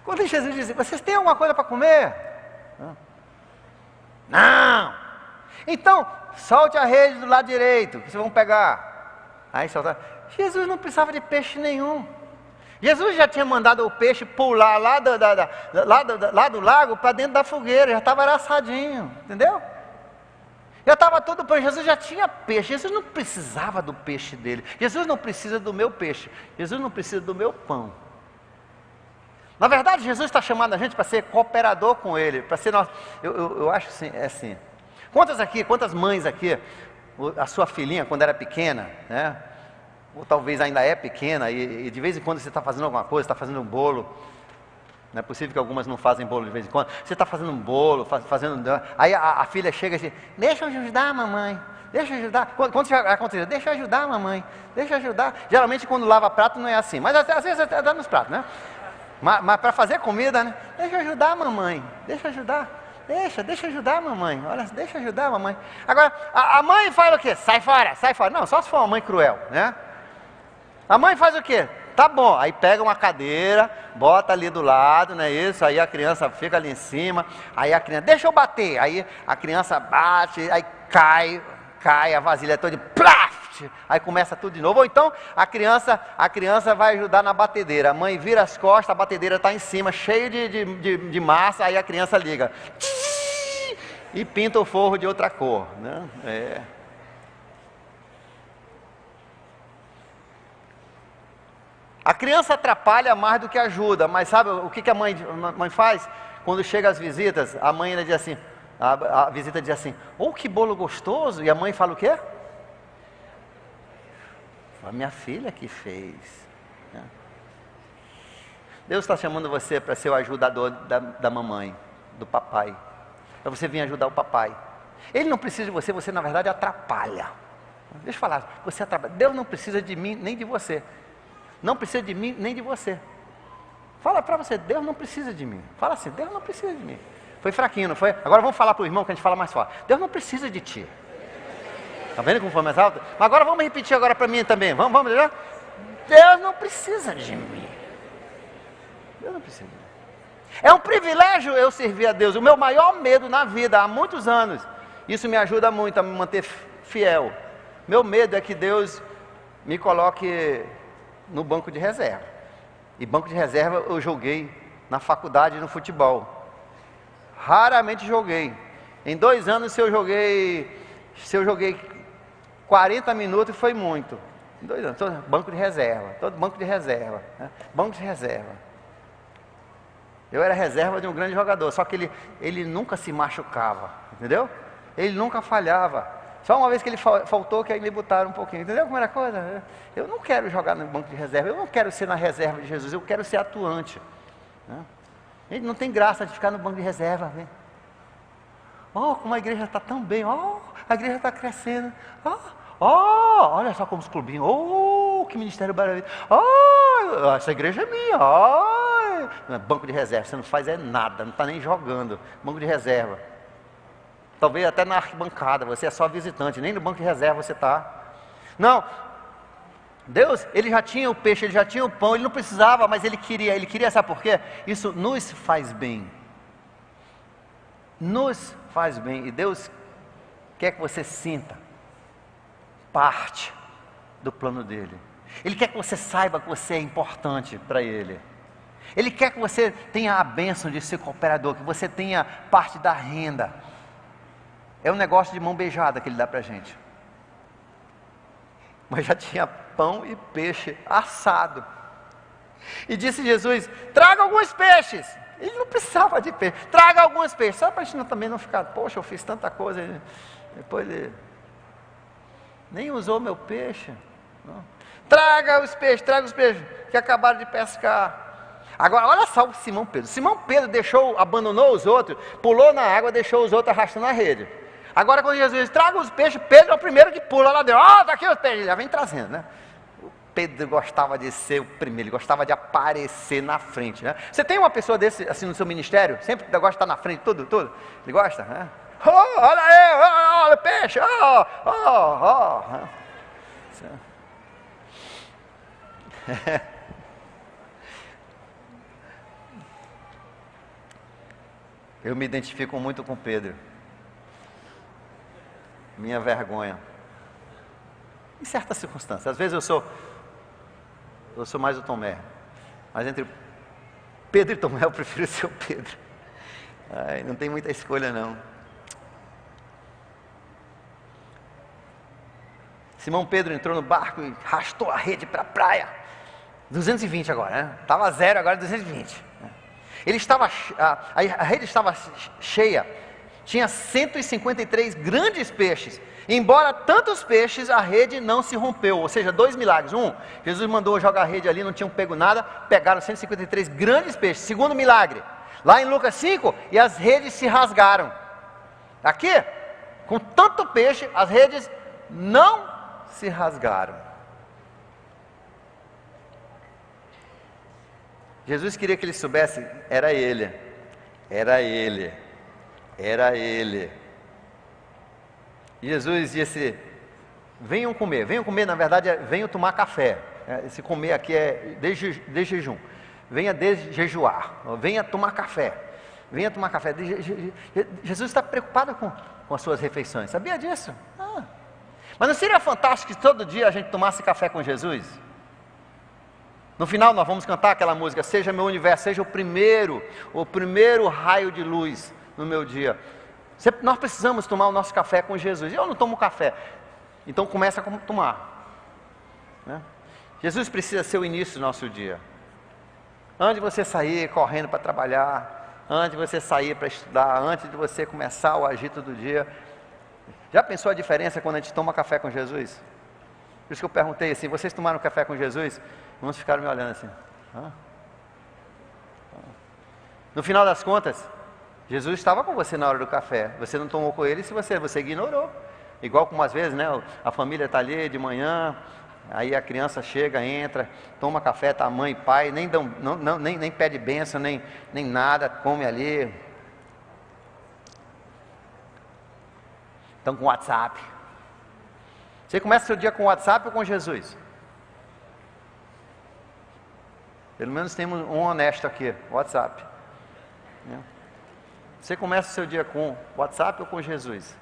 Quando Jesus diz, vocês têm alguma coisa para comer? Não! Então, solte a rede do lado direito, que vocês vão pegar. Aí soltaram. Jesus não precisava de peixe nenhum. Jesus já tinha mandado o peixe pular lá do lago para dentro da fogueira, já estava assadinho, entendeu? Já estava tudo pronto, Jesus já tinha peixe, Jesus não precisava do peixe dele. Jesus não precisa do meu peixe, Jesus não precisa do meu pão. Na verdade, Jesus está chamando a gente para ser cooperador com Ele, para ser nós. Eu acho assim, é assim. Quantas mães aqui, a sua filhinha quando era pequena, né? Ou talvez ainda é pequena, e de vez em quando você está fazendo alguma coisa, está fazendo um bolo. Não é possível que algumas não fazem bolo de vez em quando. Você está fazendo um bolo, aí a filha chega e diz, deixa eu ajudar, mamãe. Deixa eu ajudar. Quando acontece, deixa eu ajudar, mamãe. Deixa eu ajudar. Geralmente quando lava prato não é assim, mas às vezes dá nos pratos, né? Mas para fazer comida, né? Deixa eu ajudar, mamãe. Deixa eu ajudar. Deixa eu ajudar, mamãe. Olha, deixa eu ajudar, mamãe. Agora, a mãe faz o quê? Sai fora, sai fora. Não, só se for uma mãe cruel, né? A mãe faz o quê? Tá bom, aí pega uma cadeira, bota ali do lado, não é isso? Aí a criança fica ali em cima, aí a criança, deixa eu bater. Aí a criança bate, aí cai a vasilha toda, plaf! Aí começa tudo de novo. Ou então a criança vai ajudar na batedeira. A mãe vira as costas, a batedeira está em cima, cheia de massa, aí a criança liga. e pinta o forro de outra cor, né? A criança atrapalha mais do que ajuda, mas sabe o que a mãe faz? Quando chega as visitas, a mãe ainda diz assim, a visita diz assim, oh, que bolo gostoso, e a mãe fala o quê? A minha filha que fez. Deus está chamando você para ser o ajudador da mamãe, do papai, para você vir ajudar o papai. Ele não precisa de você, você na verdade atrapalha. Deixa eu falar, você atrapalha. Deus não precisa de mim nem de você. Não precisa de mim nem de você. Fala para você, Deus não precisa de mim. Fala assim, Deus não precisa de mim. Foi fraquinho, não foi? Agora vamos falar para o irmão que a gente fala mais forte. Deus não precisa de ti. Está vendo como foi mais alto? Mas agora vamos repetir agora para mim também. Vamos melhorar? Deus não precisa de mim. Deus não precisa de mim. É um privilégio eu servir a Deus. O meu maior medo na vida, há muitos anos, isso me ajuda muito a me manter fiel. Meu medo é que Deus me coloque no banco de reserva. E banco de reserva eu joguei na faculdade e no futebol. Raramente joguei. Em 2 anos, se eu joguei 40 minutos, foi muito. Em 2 anos, banco de reserva. Todo banco de reserva. Né? Banco de reserva. Eu era reserva de um grande jogador, só que ele nunca se machucava. Entendeu? Ele nunca falhava. Só uma vez que ele faltou, que aí me botaram um pouquinho. Entendeu como era a coisa? Eu não quero jogar no banco de reserva. Eu não quero ser na reserva de Jesus. Eu quero ser atuante. Né? Gente, não tem graça de ficar no banco de reserva. Né? Oh, como a igreja está tão bem. Oh, a igreja está crescendo. Olha só como os clubinhos. Oh, que ministério maravilhoso. Oh, essa igreja é minha. Oh. Banco de reserva. Você não faz nada. Não está nem jogando. Banco de reserva. Talvez até na arquibancada, você é só visitante, nem no banco de reserva você está. Não, Deus, Ele já tinha o peixe, Ele já tinha o pão, Ele não precisava, mas Ele queria, sabe por quê? Isso nos faz bem. Nos faz bem, e Deus quer que você sinta parte do plano dEle. Ele quer que você saiba que você é importante para Ele. Ele quer que você tenha a bênção de ser cooperador, que você tenha parte da renda. É um negócio de mão beijada que Ele dá para a gente. Mas já tinha pão e peixe assado. E disse Jesus, traga alguns peixes. Ele não precisava de peixe. Traga alguns peixes. Só para a gente também não ficar, poxa, eu fiz tanta coisa. Depois ele nem usou meu peixe. Não. Traga os peixes que acabaram de pescar. Agora, olha só o Simão Pedro. Simão Pedro abandonou os outros, pulou na água, deixou os outros arrastando a rede. Agora, quando Jesus diz, traga os peixes, Pedro é o primeiro que pula lá dentro. Tá aqui os peixes, já vem trazendo, né? O Pedro gostava de ser o primeiro, ele gostava de aparecer na frente, né? Você tem uma pessoa desse, assim, no seu ministério? Sempre gosta de estar na frente, tudo? Ele gosta, né? Olha aí, olha o peixe, Eu me identifico muito com Pedro. Minha vergonha. Em certas circunstâncias. Às vezes eu sou mais o Tomé. Mas entre Pedro e Tomé eu prefiro ser o Pedro. Não tem muita escolha não. Simão Pedro entrou no barco e arrastou a rede para a praia. 220 agora, né? Estava 0, agora 220. A rede estava cheia. Tinha 153 grandes peixes. Embora tantos peixes, a rede não se rompeu. Ou seja, 2 milagres. Jesus mandou jogar a rede ali, não tinham pego nada. Pegaram 153 grandes peixes. Segundo milagre, lá em Lucas 5, e as redes se rasgaram. Aqui, com tanto peixe, as redes não se rasgaram. Jesus queria que ele soubesse, era Ele. Jesus disse, venham comer, na verdade venham tomar café. Esse comer aqui é de jejum. Venha jejuar, venha tomar café. Jesus está preocupado com as suas refeições, sabia disso? Mas não seria fantástico se todo dia a gente tomasse café com Jesus? No final nós vamos cantar aquela música, seja meu universo, seja o primeiro raio de luz no meu dia. Nós precisamos tomar o nosso café com Jesus. Eu não tomo café, então começa a tomar, né? Jesus precisa ser o início do nosso dia. Antes de você sair correndo para trabalhar, antes de você sair para estudar, antes de você começar o agito do dia, já pensou a diferença quando a gente toma café com Jesus? Por isso que eu perguntei assim, vocês tomaram café com Jesus? Uns ficaram me olhando assim. Hã? No final das contas, Jesus estava com você na hora do café. Você não tomou com ele se você ignorou. Igual como às vezes, né, a família está ali de manhã, aí a criança chega, entra, toma café, tá a mãe e pai, nem pede bênção, nem nada, come ali. Estão com WhatsApp. Você começa seu dia com WhatsApp ou com Jesus? Pelo menos temos um honesto aqui, WhatsApp. Você começa o seu dia com WhatsApp ou com Jesus?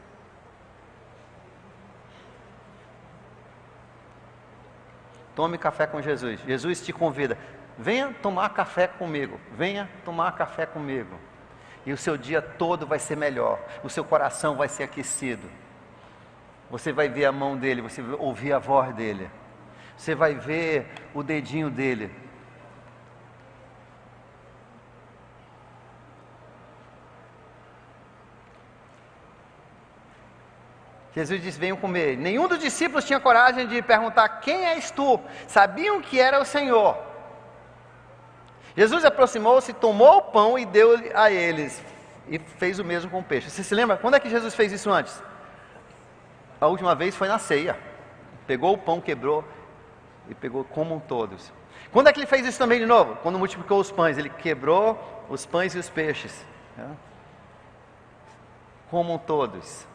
Tome café com Jesus. Jesus te convida, venha tomar café comigo, venha tomar café comigo. E o seu dia todo vai ser melhor, o seu coração vai ser aquecido. Você vai ver a mão dele, você vai ouvir a voz dele, você vai ver o dedinho dele. Jesus disse, venham comer. Nenhum dos discípulos tinha coragem de perguntar, quem és tu? Sabiam que era o Senhor. Jesus aproximou-se, tomou o pão e deu a eles, e fez o mesmo com o peixe. Você se lembra, quando é que Jesus fez isso antes? A última vez foi na ceia. Pegou o pão, quebrou, e pegou, comam todos. Quando é que ele fez isso também de novo? Quando multiplicou os pães, ele quebrou os pães e os peixes. Comam todos.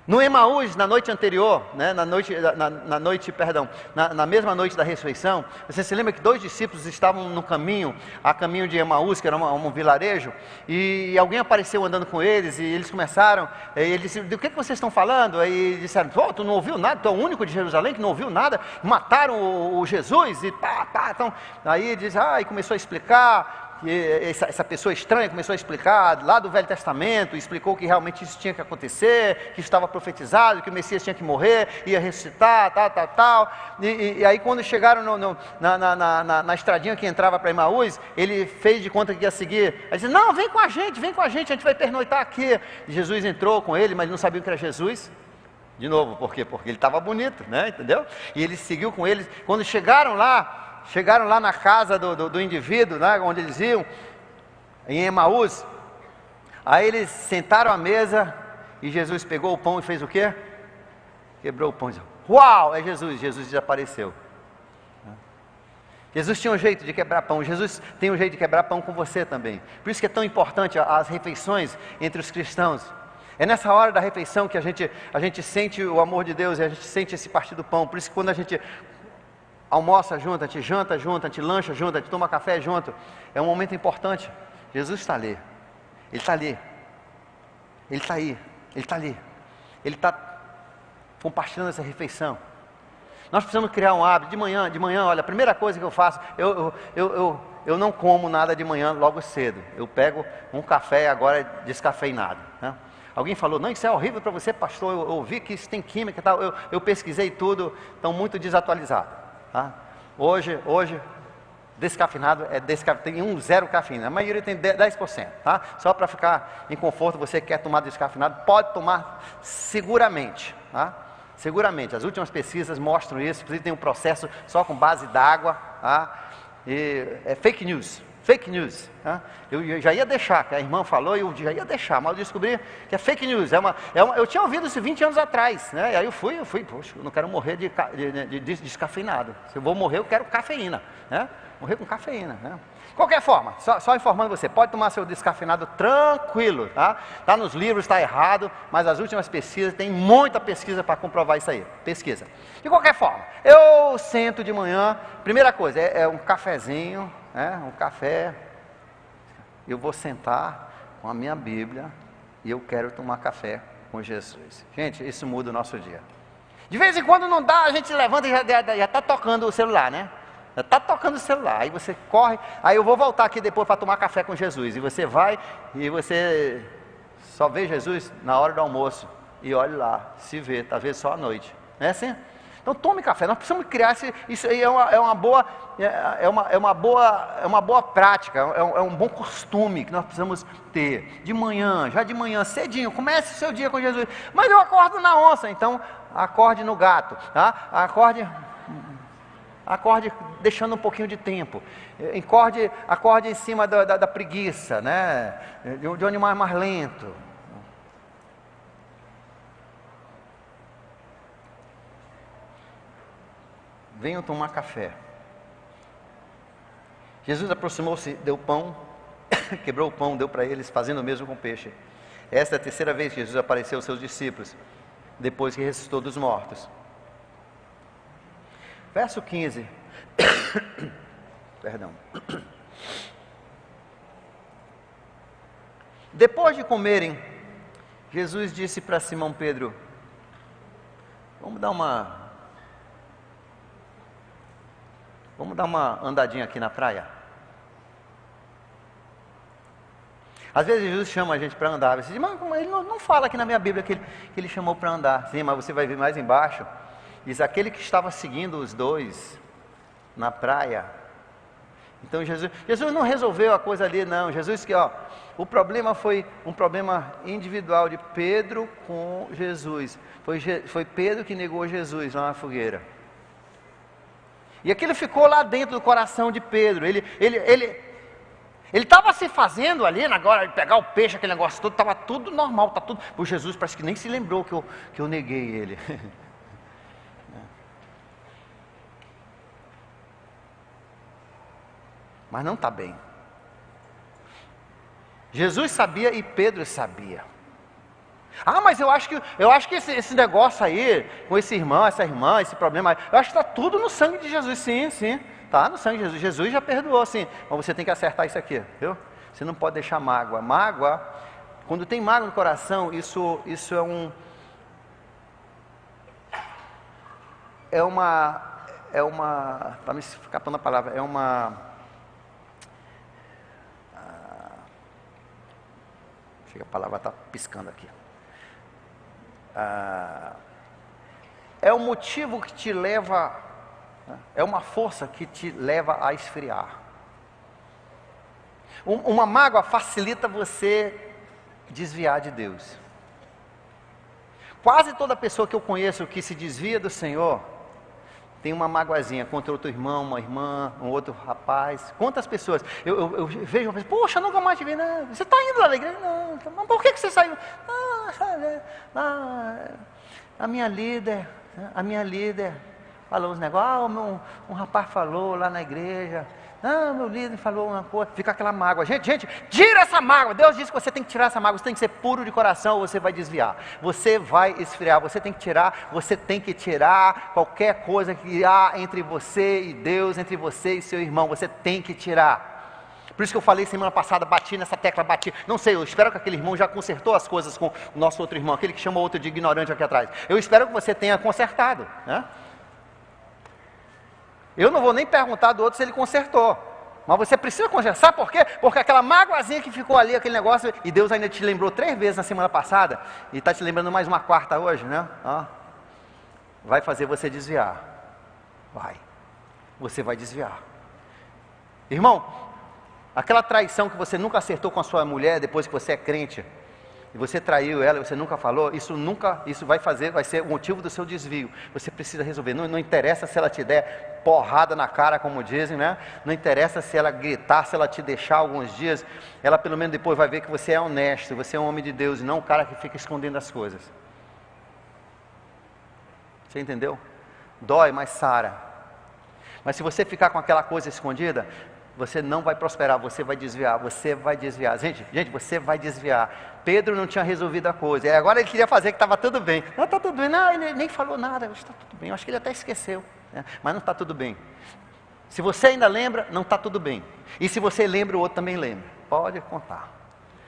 No Emaús, na noite anterior, né, na mesma noite da ressurreição, você se lembra que 2 discípulos estavam no caminho, a caminho de Emaús, que era um vilarejo, e alguém apareceu andando com eles, e eles começaram, e ele disse, do que vocês estão falando? Aí disseram, tu não ouviu nada, tu é o único de Jerusalém que não ouviu nada, mataram o Jesus, e então, aí ele diz, e começou a explicar, essa pessoa estranha começou a explicar lá do Velho Testamento, explicou que realmente isso tinha que acontecer, que estava profetizado, que o Messias tinha que morrer, ia ressuscitar, tal. E aí quando chegaram na estradinha que entrava para Emaús, ele fez de conta que ia seguir. Ele disse, não, vem com a gente a gente vai pernoitar aqui. E Jesus entrou com ele, mas ele não sabia o que era Jesus. De novo, por quê? Porque ele estava bonito, né? Entendeu? E ele seguiu com eles. Quando chegaram lá na casa do indivíduo, né, onde eles iam, em Emaús, aí eles sentaram à mesa, e Jesus pegou o pão e fez o quê? Quebrou o pão e disse, uau, é Jesus. Jesus desapareceu. Jesus tinha um jeito de quebrar pão, Jesus tem um jeito de quebrar pão com você também. Por isso que é tão importante as refeições entre os cristãos. É nessa hora da refeição que a gente sente o amor de Deus, e a gente sente esse partir do pão. Por isso que quando a gente almoça junto, a gente janta junto, a gente lancha junto, a gente toma café junto, é um momento importante. Jesus está ali, Ele está ali, Ele está aí, Ele está ali, Ele está compartilhando essa refeição. Nós precisamos criar um hábito, de manhã, olha, a primeira coisa que eu faço, eu não como nada de manhã logo cedo, eu pego um café agora descafeinado, né? Alguém falou, não, isso é horrível para você, pastor, eu ouvi que isso tem química e tal, eu pesquisei tudo, estão muito desatualizados. Tá? Hoje, descafeinado tem 0 cafeína, a maioria tem 10%, tá? Só para ficar em conforto, você que quer tomar descafeinado, pode tomar seguramente, tá? Seguramente, as últimas pesquisas mostram isso, inclusive tem um processo só com base d'água, tá? E é fake news, tá? Eu já ia deixar, que a irmã falou, eu já ia deixar, mas eu descobri que é fake news, eu tinha ouvido isso 20 anos atrás, né? E aí eu fui, poxa, eu não quero morrer de descafeinado, se eu vou morrer eu quero cafeína, né? Morrer com cafeína, né? De qualquer forma, só informando você, pode tomar seu descafeinado tranquilo, tá? Está nos livros, está errado, mas as últimas pesquisas, tem muita pesquisa para comprovar isso aí, pesquisa. De qualquer forma, eu sento de manhã, primeira coisa, é um cafezinho, um café, eu vou sentar com a minha Bíblia, e eu quero tomar café com Jesus. Gente, isso muda o nosso dia. De vez em quando não dá, a gente levanta e já está tocando o celular, né? Está tocando o celular, aí você corre, aí eu vou voltar aqui depois para tomar café com Jesus, e você vai, e você só vê Jesus na hora do almoço. E olhe lá, se vê, talvez só à noite. Não é assim? Então tome café. Nós precisamos criar isso aí, é uma boa prática, é um bom costume que nós precisamos ter. De manhã, já de manhã, cedinho, comece o seu dia com Jesus. Mas eu acordo na onça, então acorde no gato, tá? Acorde deixando um pouquinho de tempo. Acorde em cima da preguiça, né? De um animal mais lento. Venham tomar café. Jesus aproximou-se, deu pão, quebrou o pão, deu para eles, fazendo o mesmo com o peixe. Esta é a terceira vez que Jesus apareceu aos seus discípulos, depois que ressuscitou dos mortos. Verso 15. Perdão. Depois de comerem, Jesus disse para Simão Pedro: vamos dar uma andadinha aqui na praia. Às vezes Jesus chama a gente para andar. Você diz, mas ele não fala aqui na minha Bíblia que ele chamou para andar. Sim, mas você vai ver mais embaixo. Diz, aquele que estava seguindo os dois na praia. Então Jesus não resolveu a coisa ali, não. Jesus que, o problema foi um problema individual de Pedro com Jesus. Foi Pedro que negou Jesus lá na fogueira. E aquilo ficou lá dentro do coração de Pedro. Ele estava se fazendo ali, agora de pegar o peixe, aquele negócio todo, estava tudo normal, tá tudo. O Jesus parece que nem se lembrou que eu neguei ele. Mas não está bem. Jesus sabia e Pedro sabia. Mas eu acho que esse negócio aí, com esse irmão, essa irmã, esse problema, eu acho que está tudo no sangue de Jesus. Sim, está no sangue de Jesus. Jesus já perdoou, sim. Mas você tem que acertar isso aqui, viu? Você não pode deixar mágoa. Mágoa, quando tem mágoa no coração, isso é uma, para me escapando a palavra, chega, a palavra está piscando aqui. É um motivo que te leva, é uma força que te leva a esfriar. Uma mágoa facilita você desviar de Deus. Quase toda pessoa que eu conheço que se desvia do Senhor tem uma magoazinha contra outro irmão, uma irmã, um outro rapaz. Quantas pessoas? Eu vejo uma pessoa, poxa, nunca mais te vi, não. Você está indo lá na igreja? Não, mas por que você saiu? A minha líder falou uns negócios, um rapaz falou lá na igreja, meu líder falou uma coisa, fica aquela mágoa. Gente, tira essa mágoa. Deus disse que você tem que tirar essa mágoa, você tem que ser puro de coração, ou você vai desviar, você vai esfriar, você tem que tirar qualquer coisa que há entre você e Deus, entre você e seu irmão, você tem que tirar. Por isso que eu falei semana passada, bati nessa tecla, não sei, eu espero que aquele irmão já consertou as coisas com o nosso outro irmão, aquele que chamou outro de ignorante aqui atrás. Eu espero que você tenha consertado, né? Eu não vou nem perguntar do outro se ele consertou, mas você precisa consertar. Sabe por quê? Porque aquela mágoazinha que ficou ali, aquele negócio, e Deus ainda te lembrou 3 vezes na semana passada, e está te lembrando mais uma 4ª hoje, né? Vai fazer você desviar. Você vai desviar. Irmão, aquela traição que você nunca acertou com a sua mulher depois que você é crente, e você traiu ela e você nunca falou, isso vai ser o motivo do seu desvio. Você precisa resolver. Não interessa se ela te der porrada na cara, como dizem, né? Não interessa se ela gritar, se ela te deixar alguns dias, ela pelo menos depois vai ver que você é honesto, você é um homem de Deus, e não um cara que fica escondendo as coisas. Você entendeu? Dói, mas sara. Mas se você ficar com aquela coisa escondida, você não vai prosperar, você vai desviar. Gente, você vai desviar. Pedro não tinha resolvido a coisa, e agora ele queria fazer que estava tudo bem. Não, está tudo bem, não, ele nem falou nada, está tudo bem, eu acho que ele até esqueceu, né? Mas não está tudo bem. Se você ainda lembra, não está tudo bem. E se você lembra, o outro também lembra. Pode contar.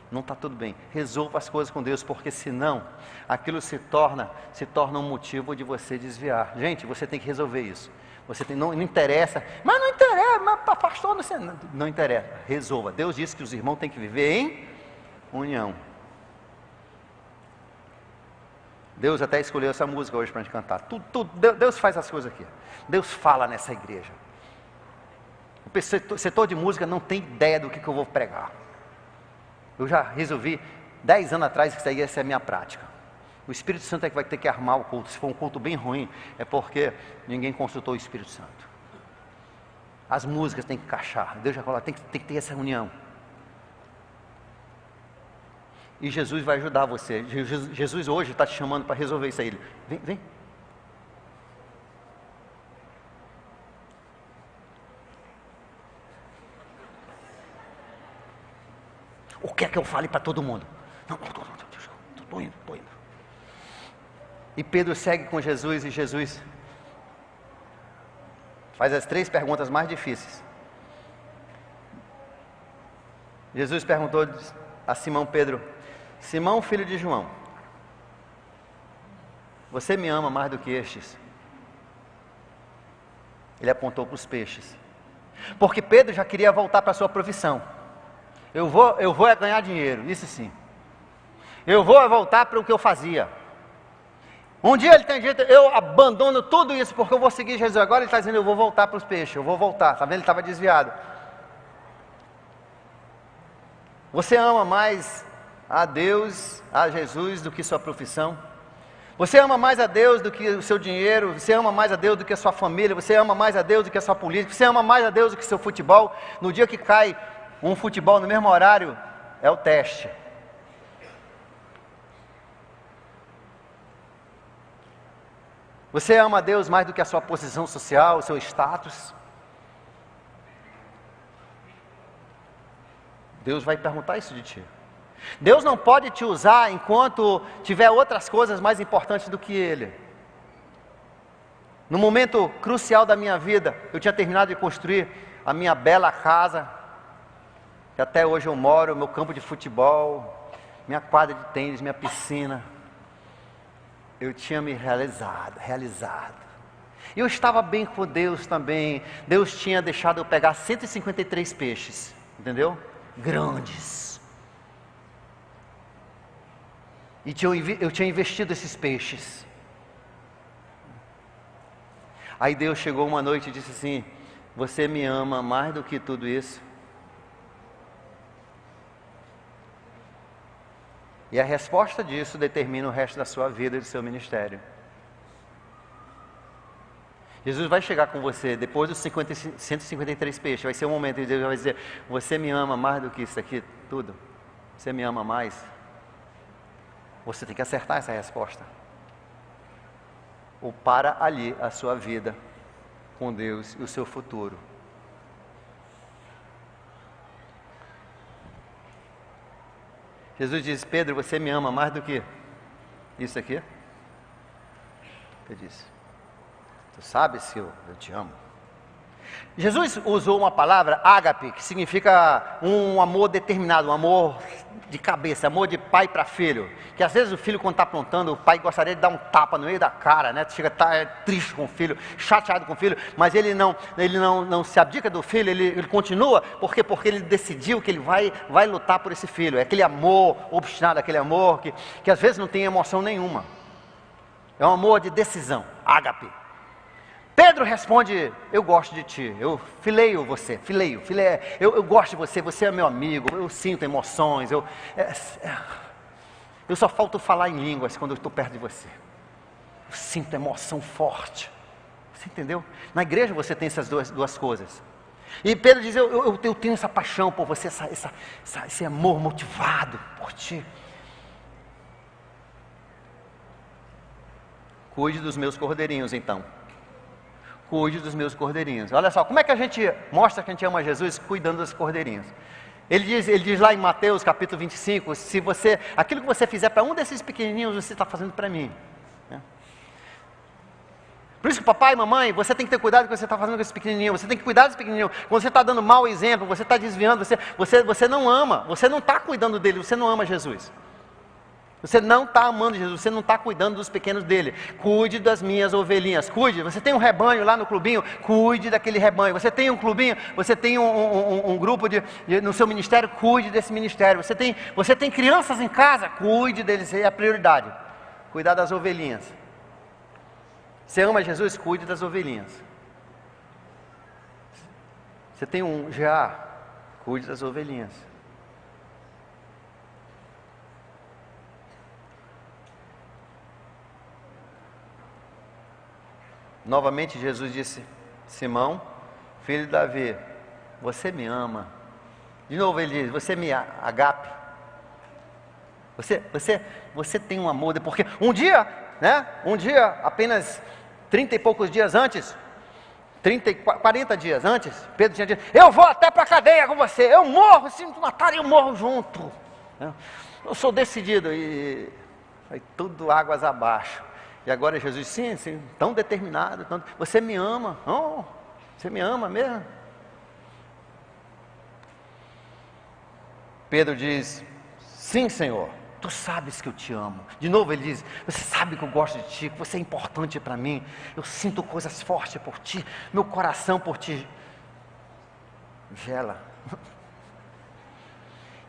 Não está tudo bem. Resolva as coisas com Deus, porque senão, aquilo se torna um motivo de você desviar. Gente, você tem que resolver isso. Não interessa, mas pastor, não interessa, resolva. Deus disse que os irmãos têm que viver em união. Deus até escolheu essa música hoje para a gente cantar. Deus faz as coisas aqui. Deus fala nessa igreja. O setor de música não tem ideia do que eu vou pregar. Eu já resolvi 10 anos atrás que isso aí ia ser a minha prática. O Espírito Santo é que vai ter que armar o culto. Se for um culto bem ruim, é porque ninguém consultou o Espírito Santo. As músicas têm que encaixar. Deus já falou, tem que ter essa união. E Jesus vai ajudar você. Jesus hoje está te chamando para resolver isso aí. Vem. O que é que eu fale para todo mundo? Não, estou indo. E Pedro segue com Jesus, e Jesus faz as 3 perguntas mais difíceis. Jesus perguntou a Simão Pedro: Simão, filho de João, você me ama mais do que estes? Ele apontou para os peixes, porque Pedro já queria voltar para a sua profissão. Eu vou ganhar dinheiro, isso sim. Eu vou voltar para o que eu fazia. Um dia ele tem jeito, eu abandono tudo isso porque eu vou seguir Jesus. Agora ele está dizendo, eu vou voltar para os peixes, eu vou voltar. Está vendo? Ele estava desviado. Você ama mais a Deus, a Jesus, do que sua profissão? Você ama mais a Deus do que o seu dinheiro? Você ama mais a Deus do que a sua família? Você ama mais a Deus do que a sua política? Você ama mais a Deus do que o seu futebol? No dia que cai um futebol no mesmo horário, é o teste. Você ama a Deus mais do que a sua posição social, o seu status? Deus vai perguntar isso de ti. Deus não pode te usar enquanto tiver outras coisas mais importantes do que Ele. No momento crucial da minha vida, eu tinha terminado de construir a minha bela casa, que até hoje eu moro, meu campo de futebol, minha quadra de tênis, minha piscina. Eu tinha me realizado. E eu estava bem com Deus também. Deus tinha deixado eu pegar 153 peixes, entendeu? Grandes. E eu tinha investido esses peixes. Aí Deus chegou uma noite e disse assim: você me ama mais do que tudo isso? E a resposta disso determina o resto da sua vida e do seu ministério. Jesus vai chegar com você depois dos 153 peixes. Vai ser um momento em que Deus vai dizer: você me ama mais do que isso aqui tudo? Você me ama mais? Você tem que acertar essa resposta. Ou para ali a sua vida com Deus e o seu futuro. Jesus diz: Pedro, você me ama mais do que isso aqui? Ele disse: tu sabes que eu te amo. Jesus usou uma palavra, ágape, que significa um amor determinado, um amor de cabeça, amor de pai para filho. Que às vezes o filho, quando está aprontando, o pai gostaria de dar um tapa no meio da cara, né? Chega a estar triste com o filho, chateado com o filho, mas ele não se abdica do filho, ele continua. Por quê? Porque ele decidiu que ele vai lutar por esse filho. É aquele amor obstinado, aquele amor que às vezes não tem emoção nenhuma. É um amor de decisão, ágape. Pedro responde: eu gosto de ti, eu fileio você, eu gosto de você, você é meu amigo, eu sinto emoções, eu só falta falar em línguas quando eu estou perto de você. Eu sinto emoção forte. Você entendeu? Na igreja você tem essas duas coisas. E Pedro diz: eu tenho essa paixão por você, esse amor motivado por ti. Cuide dos meus cordeirinhos então. Cuide dos meus cordeirinhos. Olha só, como é que a gente mostra que a gente ama Jesus? Cuidando dos cordeirinhos. Ele diz lá em Mateus capítulo 25, aquilo que você fizer para um desses pequenininhos, você está fazendo para mim. Por isso que papai e mamãe, você tem que ter cuidado com o que você está fazendo com esse pequenininho. Você tem que cuidar desse pequenininho. Quando você está dando mau exemplo, você está desviando, você não ama, você não está cuidando dele, você não ama Jesus. Você não está amando Jesus, você não está cuidando dos pequenos dele. Cuide das minhas ovelhinhas, cuide. Você tem um rebanho lá no clubinho, cuide daquele rebanho. Você tem um clubinho, você tem um grupo no seu ministério, cuide desse ministério. Você tem crianças em casa, cuide deles, é a prioridade. Cuidar das ovelhinhas. Você ama Jesus? Cuide das ovelhinhas. Você tem um GA? Cuide das ovelhinhas. Novamente Jesus disse: Simão, filho de Davi, você me ama. De novo ele diz: você me agape. Você tem um amor, porque um dia, apenas 30 e poucos dias antes, 40 dias antes, Pedro tinha dito: eu vou até para a cadeia com você, eu morro, se me matarem eu morro junto. Eu sou decidido, e foi tudo águas abaixo. E agora Jesus, sim, tão determinado, você me ama, você me ama mesmo? Pedro diz: sim, Senhor, tu sabes que eu te amo. De novo ele diz: você sabe que eu gosto de ti, que você é importante para mim, eu sinto coisas fortes por ti, meu coração por ti gela.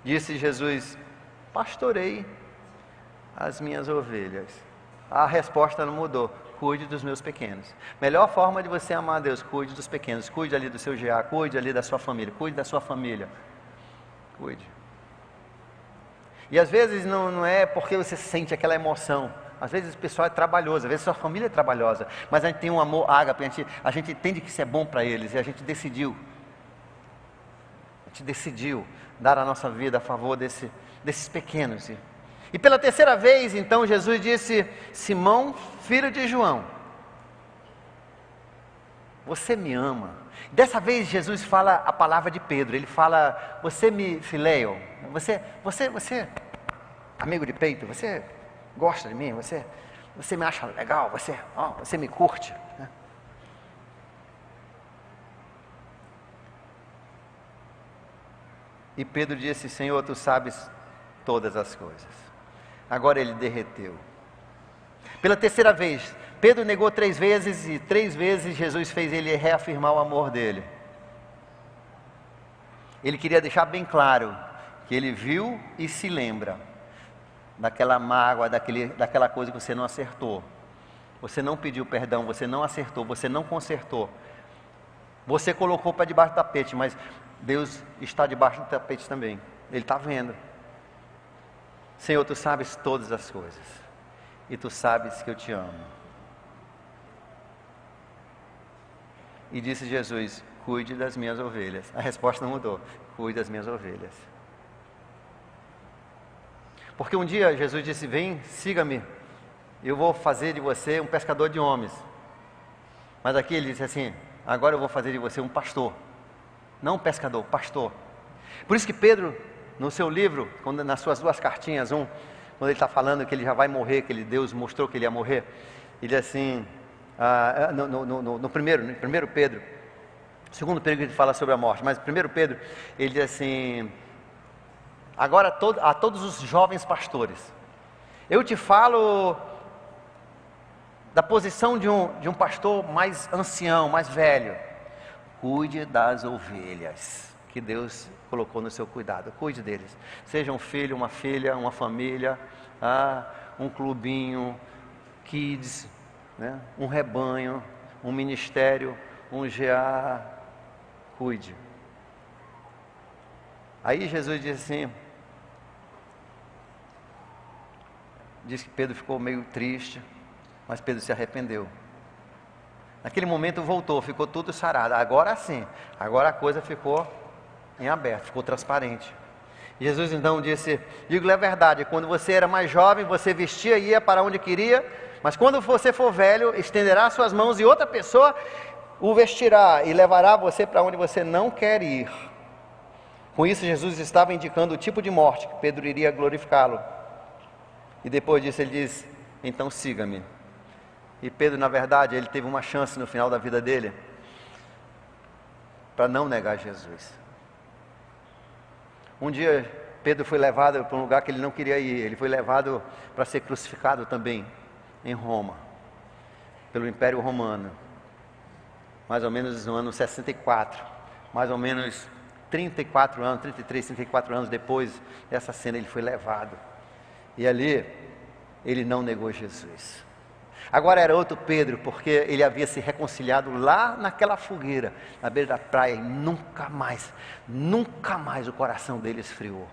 Disse Jesus: pastorei as minhas ovelhas. A resposta não mudou: cuide dos meus pequenos. Melhor forma de você amar a Deus: cuide dos pequenos, cuide ali do seu GA, cuide ali da sua família, cuide da sua família, cuide. E às vezes não é porque você sente aquela emoção, às vezes o pessoal é trabalhoso, às vezes sua família é trabalhosa, mas a gente tem um amor ágape, a gente entende que isso é bom para eles, e a gente decidiu dar a nossa vida a favor desses pequenos. E pela terceira vez, então, Jesus disse: Simão, filho de João, você me ama. Dessa vez Jesus fala a palavra de Pedro, ele fala: você me fileio, você, amigo de peito, você gosta de mim, você me acha legal, você me curte, né? E Pedro disse: Senhor, tu sabes todas as coisas. Agora ele derreteu. Pela terceira vez, Pedro negou 3 vezes, e 3 vezes Jesus fez ele reafirmar o amor dele. Ele queria deixar bem claro que ele viu e se lembra daquela mágoa, daquela coisa que você não acertou. Você não pediu perdão, você não acertou, você não consertou. Você colocou para debaixo do tapete, mas Deus está debaixo do tapete também. Ele está vendo. Senhor, tu sabes todas as coisas, e tu sabes que eu te amo. E disse Jesus: cuide das minhas ovelhas. A resposta não mudou: cuide das minhas ovelhas. Porque um dia Jesus disse: vem, siga-me, eu vou fazer de você um pescador de homens. Mas aqui ele disse assim: agora eu vou fazer de você um pastor. Não um pescador, pastor. Por isso que Pedro, no seu livro, nas suas 2 cartinhas, quando ele está falando que ele já vai morrer, que Deus mostrou que ele ia morrer, ele diz assim, no primeiro Pedro, segundo Pedro ele fala sobre a morte, mas primeiro Pedro, ele diz assim: agora a todos os jovens pastores, eu te falo da posição de um pastor mais ancião, mais velho. Cuide das ovelhas que Deus colocou no seu cuidado, cuide deles. Seja um filho, uma filha, uma família, um clubinho, kids, né? Um rebanho, um ministério, um GA, cuide. Aí Jesus disse que Pedro ficou meio triste, mas Pedro se arrependeu. Naquele momento voltou, ficou tudo sarado. Agora sim, agora a coisa ficou em aberto, ficou transparente. Jesus então disse: digo-lhe a verdade, quando você era mais jovem, você vestia e ia para onde queria, mas quando você for velho, estenderá suas mãos e outra pessoa o vestirá e levará você para onde você não quer ir. Com isso Jesus estava indicando o tipo de morte que Pedro iria glorificá-lo. E depois disso ele diz: então siga-me. E Pedro, na verdade, ele teve uma chance no final da vida dele para não negar Jesus. Um dia Pedro foi levado para um lugar que ele não queria ir. Ele foi levado para ser crucificado também em Roma, pelo Império Romano, mais ou menos no ano 64, mais ou menos 34 anos, 33, 34 anos depois dessa cena ele foi levado. E ali ele não negou Jesus. Agora era outro Pedro, porque ele havia se reconciliado lá naquela fogueira, na beira da praia, e nunca mais o coração dele esfriou.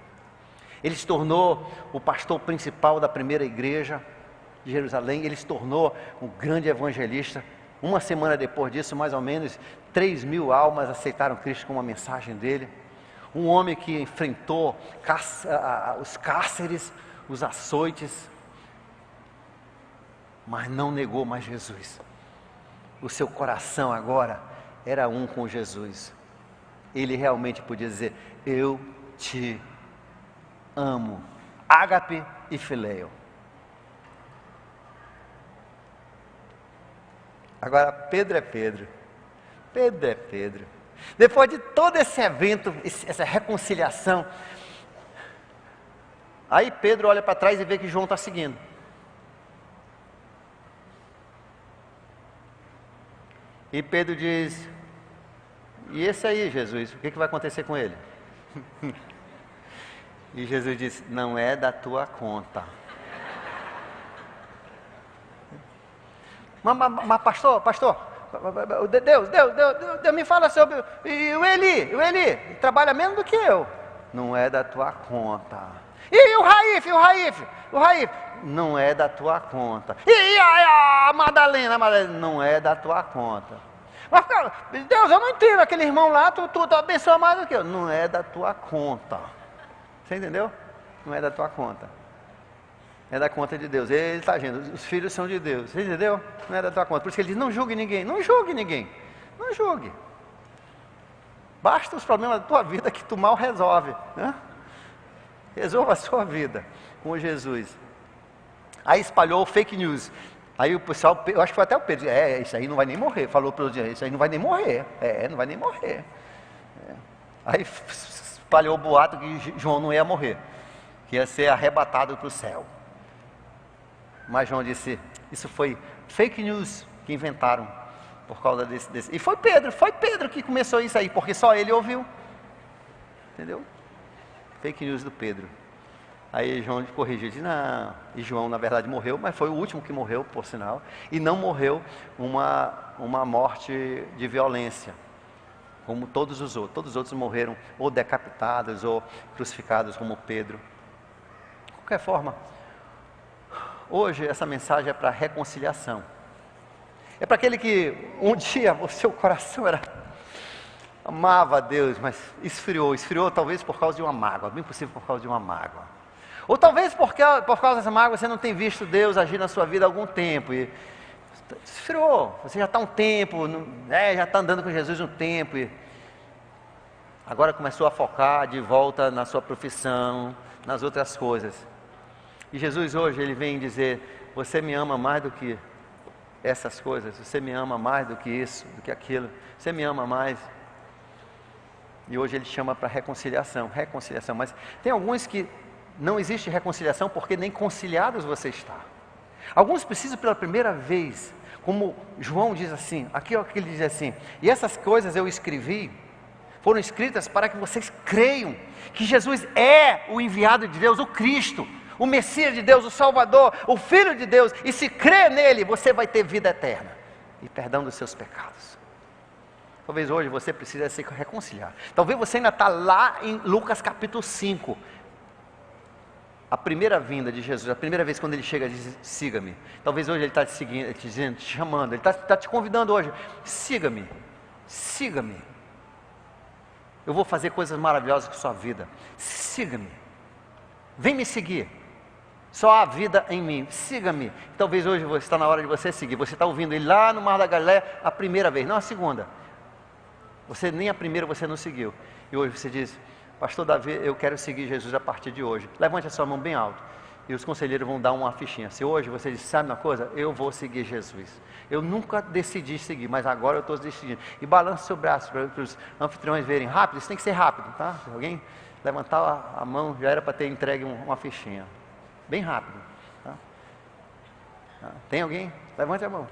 Ele se tornou o pastor principal da primeira igreja de Jerusalém, ele se tornou um grande evangelista. Uma semana depois disso, mais ou menos, 3.000 almas aceitaram Cristo com uma mensagem dele. Um homem que enfrentou os cárceres, os açoites, mas não negou mais Jesus. O seu coração agora era um com Jesus. Ele realmente podia dizer: eu te amo, ágape e filéu. Agora Pedro é Pedro. Pedro é Pedro. Depois de todo esse evento, essa reconciliação, aí Pedro olha para trás e vê que João está seguindo. E Pedro diz: e esse aí, Jesus, o que vai acontecer com ele? E Jesus diz: não é da tua conta. Mas pastor, Deus me fala sobre o Eli, trabalha menos do que eu. Não é da tua conta. E o Raif, não é da tua conta. E a Madalena, não é da tua conta. Mas Deus, eu não entendo, aquele irmão lá, tu abençoa mais do que eu. Não é da tua conta. Você entendeu? Não é da tua conta. É da conta de Deus. Ele está agindo, os filhos são de Deus. Você entendeu? Não é da tua conta. Por isso que ele diz: não julgue ninguém. Não julgue ninguém. Não julgue. Basta os problemas da tua vida que tu mal resolve, né? Resolva a sua vida com Jesus. Aí espalhou fake news. Aí o pessoal, eu acho que foi até o Pedro: isso aí não vai nem morrer. Falou para o dia: isso aí não vai nem morrer. Não vai nem morrer. Aí espalhou o boato que João não ia morrer, que ia ser arrebatado para o céu. Mas João disse: isso foi fake news que inventaram por causa desse. E foi Pedro que começou isso aí, porque só ele ouviu. Entendeu? Fake news do Pedro. Aí João corrigiu, disse: não. E João na verdade morreu, mas foi o último que morreu, por sinal. E não morreu uma morte de violência, como todos os outros. Todos os outros morreram ou decapitados ou crucificados, como Pedro. De qualquer forma, hoje essa mensagem é para reconciliação. É para aquele que um dia o seu coração amava a Deus, mas esfriou talvez por causa de uma mágoa, bem possível por causa de uma mágoa. Ou talvez por causa dessa mágoa você não tem visto Deus agir na sua vida há algum tempo e esfriou. Você já está um tempo, já está andando com Jesus um tempo e agora começou a focar de volta na sua profissão, nas outras coisas. E Jesus hoje, ele vem dizer: você me ama mais do que essas coisas, você me ama mais do que isso, do que aquilo, você me ama mais. E hoje ele chama para reconciliação, mas tem alguns que não existe reconciliação porque nem conciliados você está. Alguns precisam pela primeira vez, como João diz assim, aqui é o que ele diz assim: e essas coisas eu escrevi, foram escritas para que vocês creiam que Jesus é o enviado de Deus, o Cristo, o Messias de Deus, o Salvador, o Filho de Deus, e se crer nele, você vai ter vida eterna e perdão dos seus pecados. Talvez hoje você precise se reconciliar. Talvez você ainda está lá em Lucas capítulo 5. A primeira vinda de Jesus, a primeira vez quando ele chega e diz: siga-me. Talvez hoje ele está te seguindo, te dizendo, te chamando, ele está te convidando hoje: siga-me, siga-me. Eu vou fazer coisas maravilhosas com a sua vida. Siga-me, vem me seguir. Só há vida em mim, siga-me. Talvez hoje está na hora de você seguir. Você está ouvindo ele lá no Mar da Galileia a primeira vez, não a segunda. Nem a primeira você não seguiu. E hoje você diz: pastor Davi, eu quero seguir Jesus a partir de hoje. Levante a sua mão bem alto. E os conselheiros vão dar uma fichinha. Se hoje você diz: sabe uma coisa? Eu vou seguir Jesus. Eu nunca decidi seguir, mas agora eu estou decidindo. E balance seu braço para os anfitriões verem. Rápido, isso tem que ser rápido, tá? Se alguém levantar a mão, já era para ter entregue uma fichinha. Bem rápido, tá? Tem alguém? Levante a mão.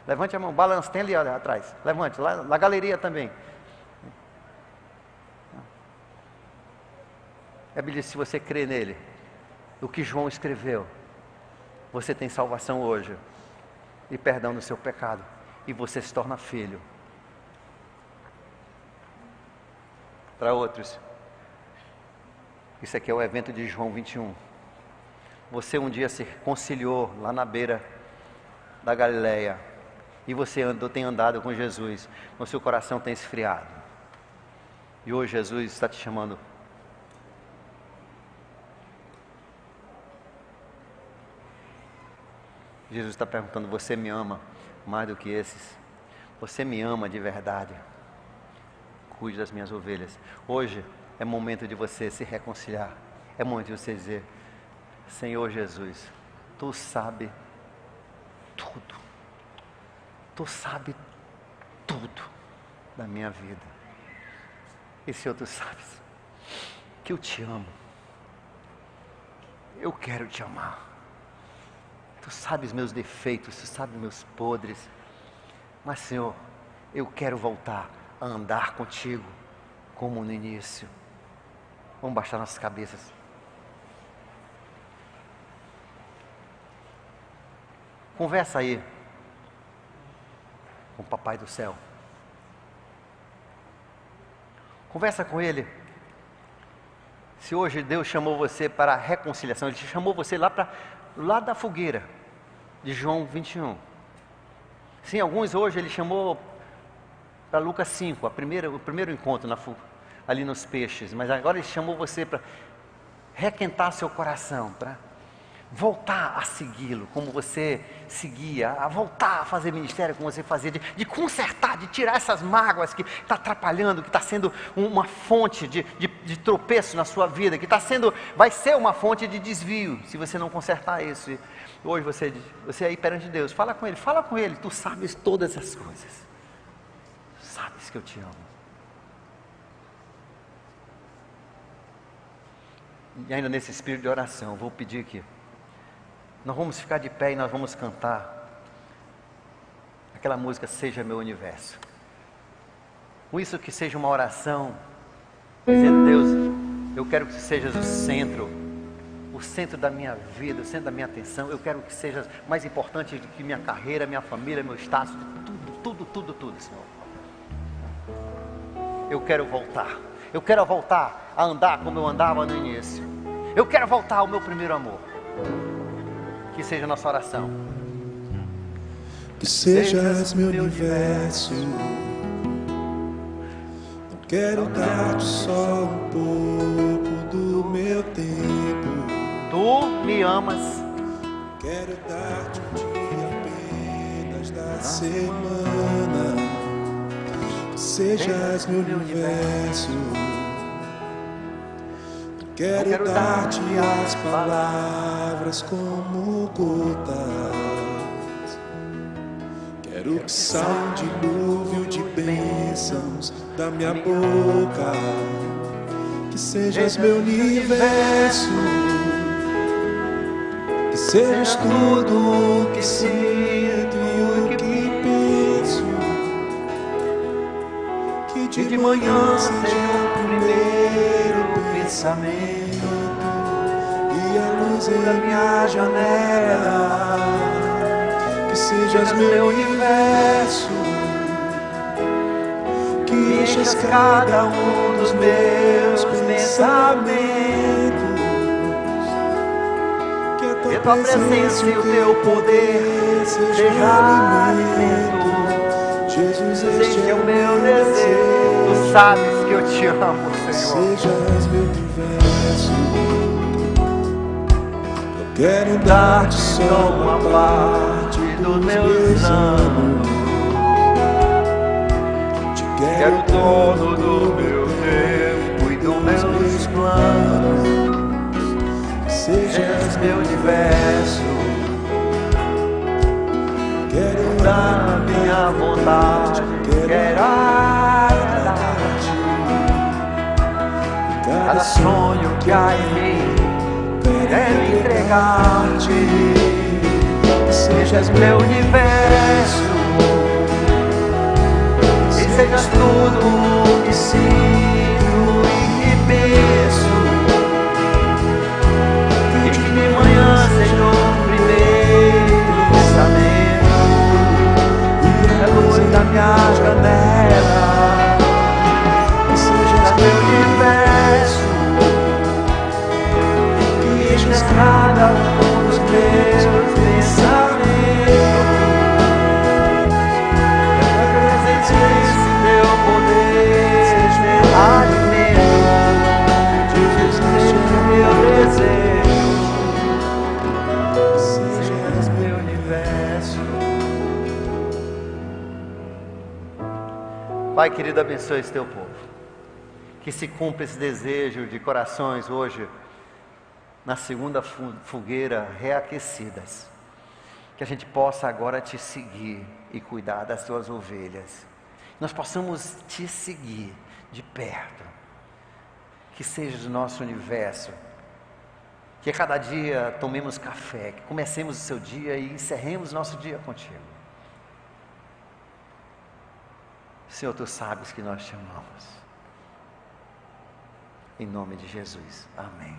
Levante a mão, balance, tem ali olha, atrás. Levante, lá na galeria também. A Bíblia diz: se você crê nele, o que João escreveu, você tem salvação hoje e perdão do seu pecado, e você se torna filho. Para outros, isso aqui é o evento de João 21. Você um dia se reconciliou lá na beira da Galileia, e você tem andado com Jesus, mas seu coração tem esfriado, e hoje Jesus está te chamando. Jesus está perguntando: você me ama mais do que esses? Você me ama de verdade? Cuide das minhas ovelhas. Hoje é momento de você se reconciliar. É momento de você dizer: Senhor Jesus, Tu sabe tudo. Tu sabe tudo da minha vida. E Senhor, Tu sabes que eu te amo. Eu quero te amar. Tu sabes meus defeitos, Tu sabes meus podres. Mas Senhor, eu quero voltar a andar contigo como no início. Vamos baixar nossas cabeças. Conversa aí com o Papai do Céu. Conversa com Ele. Se hoje Deus chamou você para a reconciliação, Ele chamou você lá da fogueira de João 21. Sim, alguns hoje Ele chamou para Lucas 5, o primeiro encontro ali nos peixes. Mas agora Ele chamou você para requentar seu coração, para voltar a segui-lo como você seguia, a voltar a fazer ministério como você fazia, de consertar, de tirar essas mágoas que está atrapalhando, que está sendo uma fonte de tropeço na sua vida, que vai ser uma fonte de desvio, se você não consertar isso. E hoje você aí perante Deus, fala com Ele, Tu sabes todas as coisas, sabes que eu te amo. E ainda nesse espírito de oração, vou pedir que nós vamos ficar de pé e nós vamos cantar aquela música Seja Meu Universo. Com isso, que seja uma oração dizendo: Deus, eu quero que sejas o centro da minha vida, o centro da minha atenção. Eu quero que sejas mais importante do que minha carreira, minha família, meu status, tudo, Senhor. Eu quero voltar a andar como eu andava no início. Eu quero voltar ao meu primeiro amor. Que seja a nossa oração.
Que sejas meu universo. Não quero dar-te só um pouco do meu tempo.
Tu me amas.
Quero dar-te um dia apenas da semana. Que sejas meu universo. Quero dar-te as palavras como gotas. Quero que saia um dilúvio de bênçãos da minha boca. Que sejas meu universo. Que sejas tudo o que sinto e o que penso. Que de manhã seja o primeiro pensamento e a luz da minha janela. Que sejas meu universo, que enches cada um dos meus pensamentos. Que a tua presença e o teu poder seja alimento. Jesus, este é o meu desejo.
Tu sabes que eu te amo, Senhor.
Sejas meu universo. Eu quero dar-te só uma parte dos meus anos. Te quero todo do meu tempo e dos meus planos. Sejas meu universo. Quero dar a minha vontade. Quero agradar-te. Cada sonho que há em mim, quero entregar-te. Que sejas meu universo. Que sejas tudo o que sinto e que penso. Que de manhã seja o primeiro
Pai querido, abençoe esse teu povo. Que se cumpra esse desejo de corações hoje, na segunda fogueira, reaquecidas. Que a gente possa agora te seguir e cuidar das tuas ovelhas. Nós possamos te seguir de perto. Que seja do nosso universo. Que a cada dia tomemos café, que comecemos o seu dia e encerremos nosso dia contigo. Senhor, tu sabes que nós te amamos. Em nome de Jesus. Amém.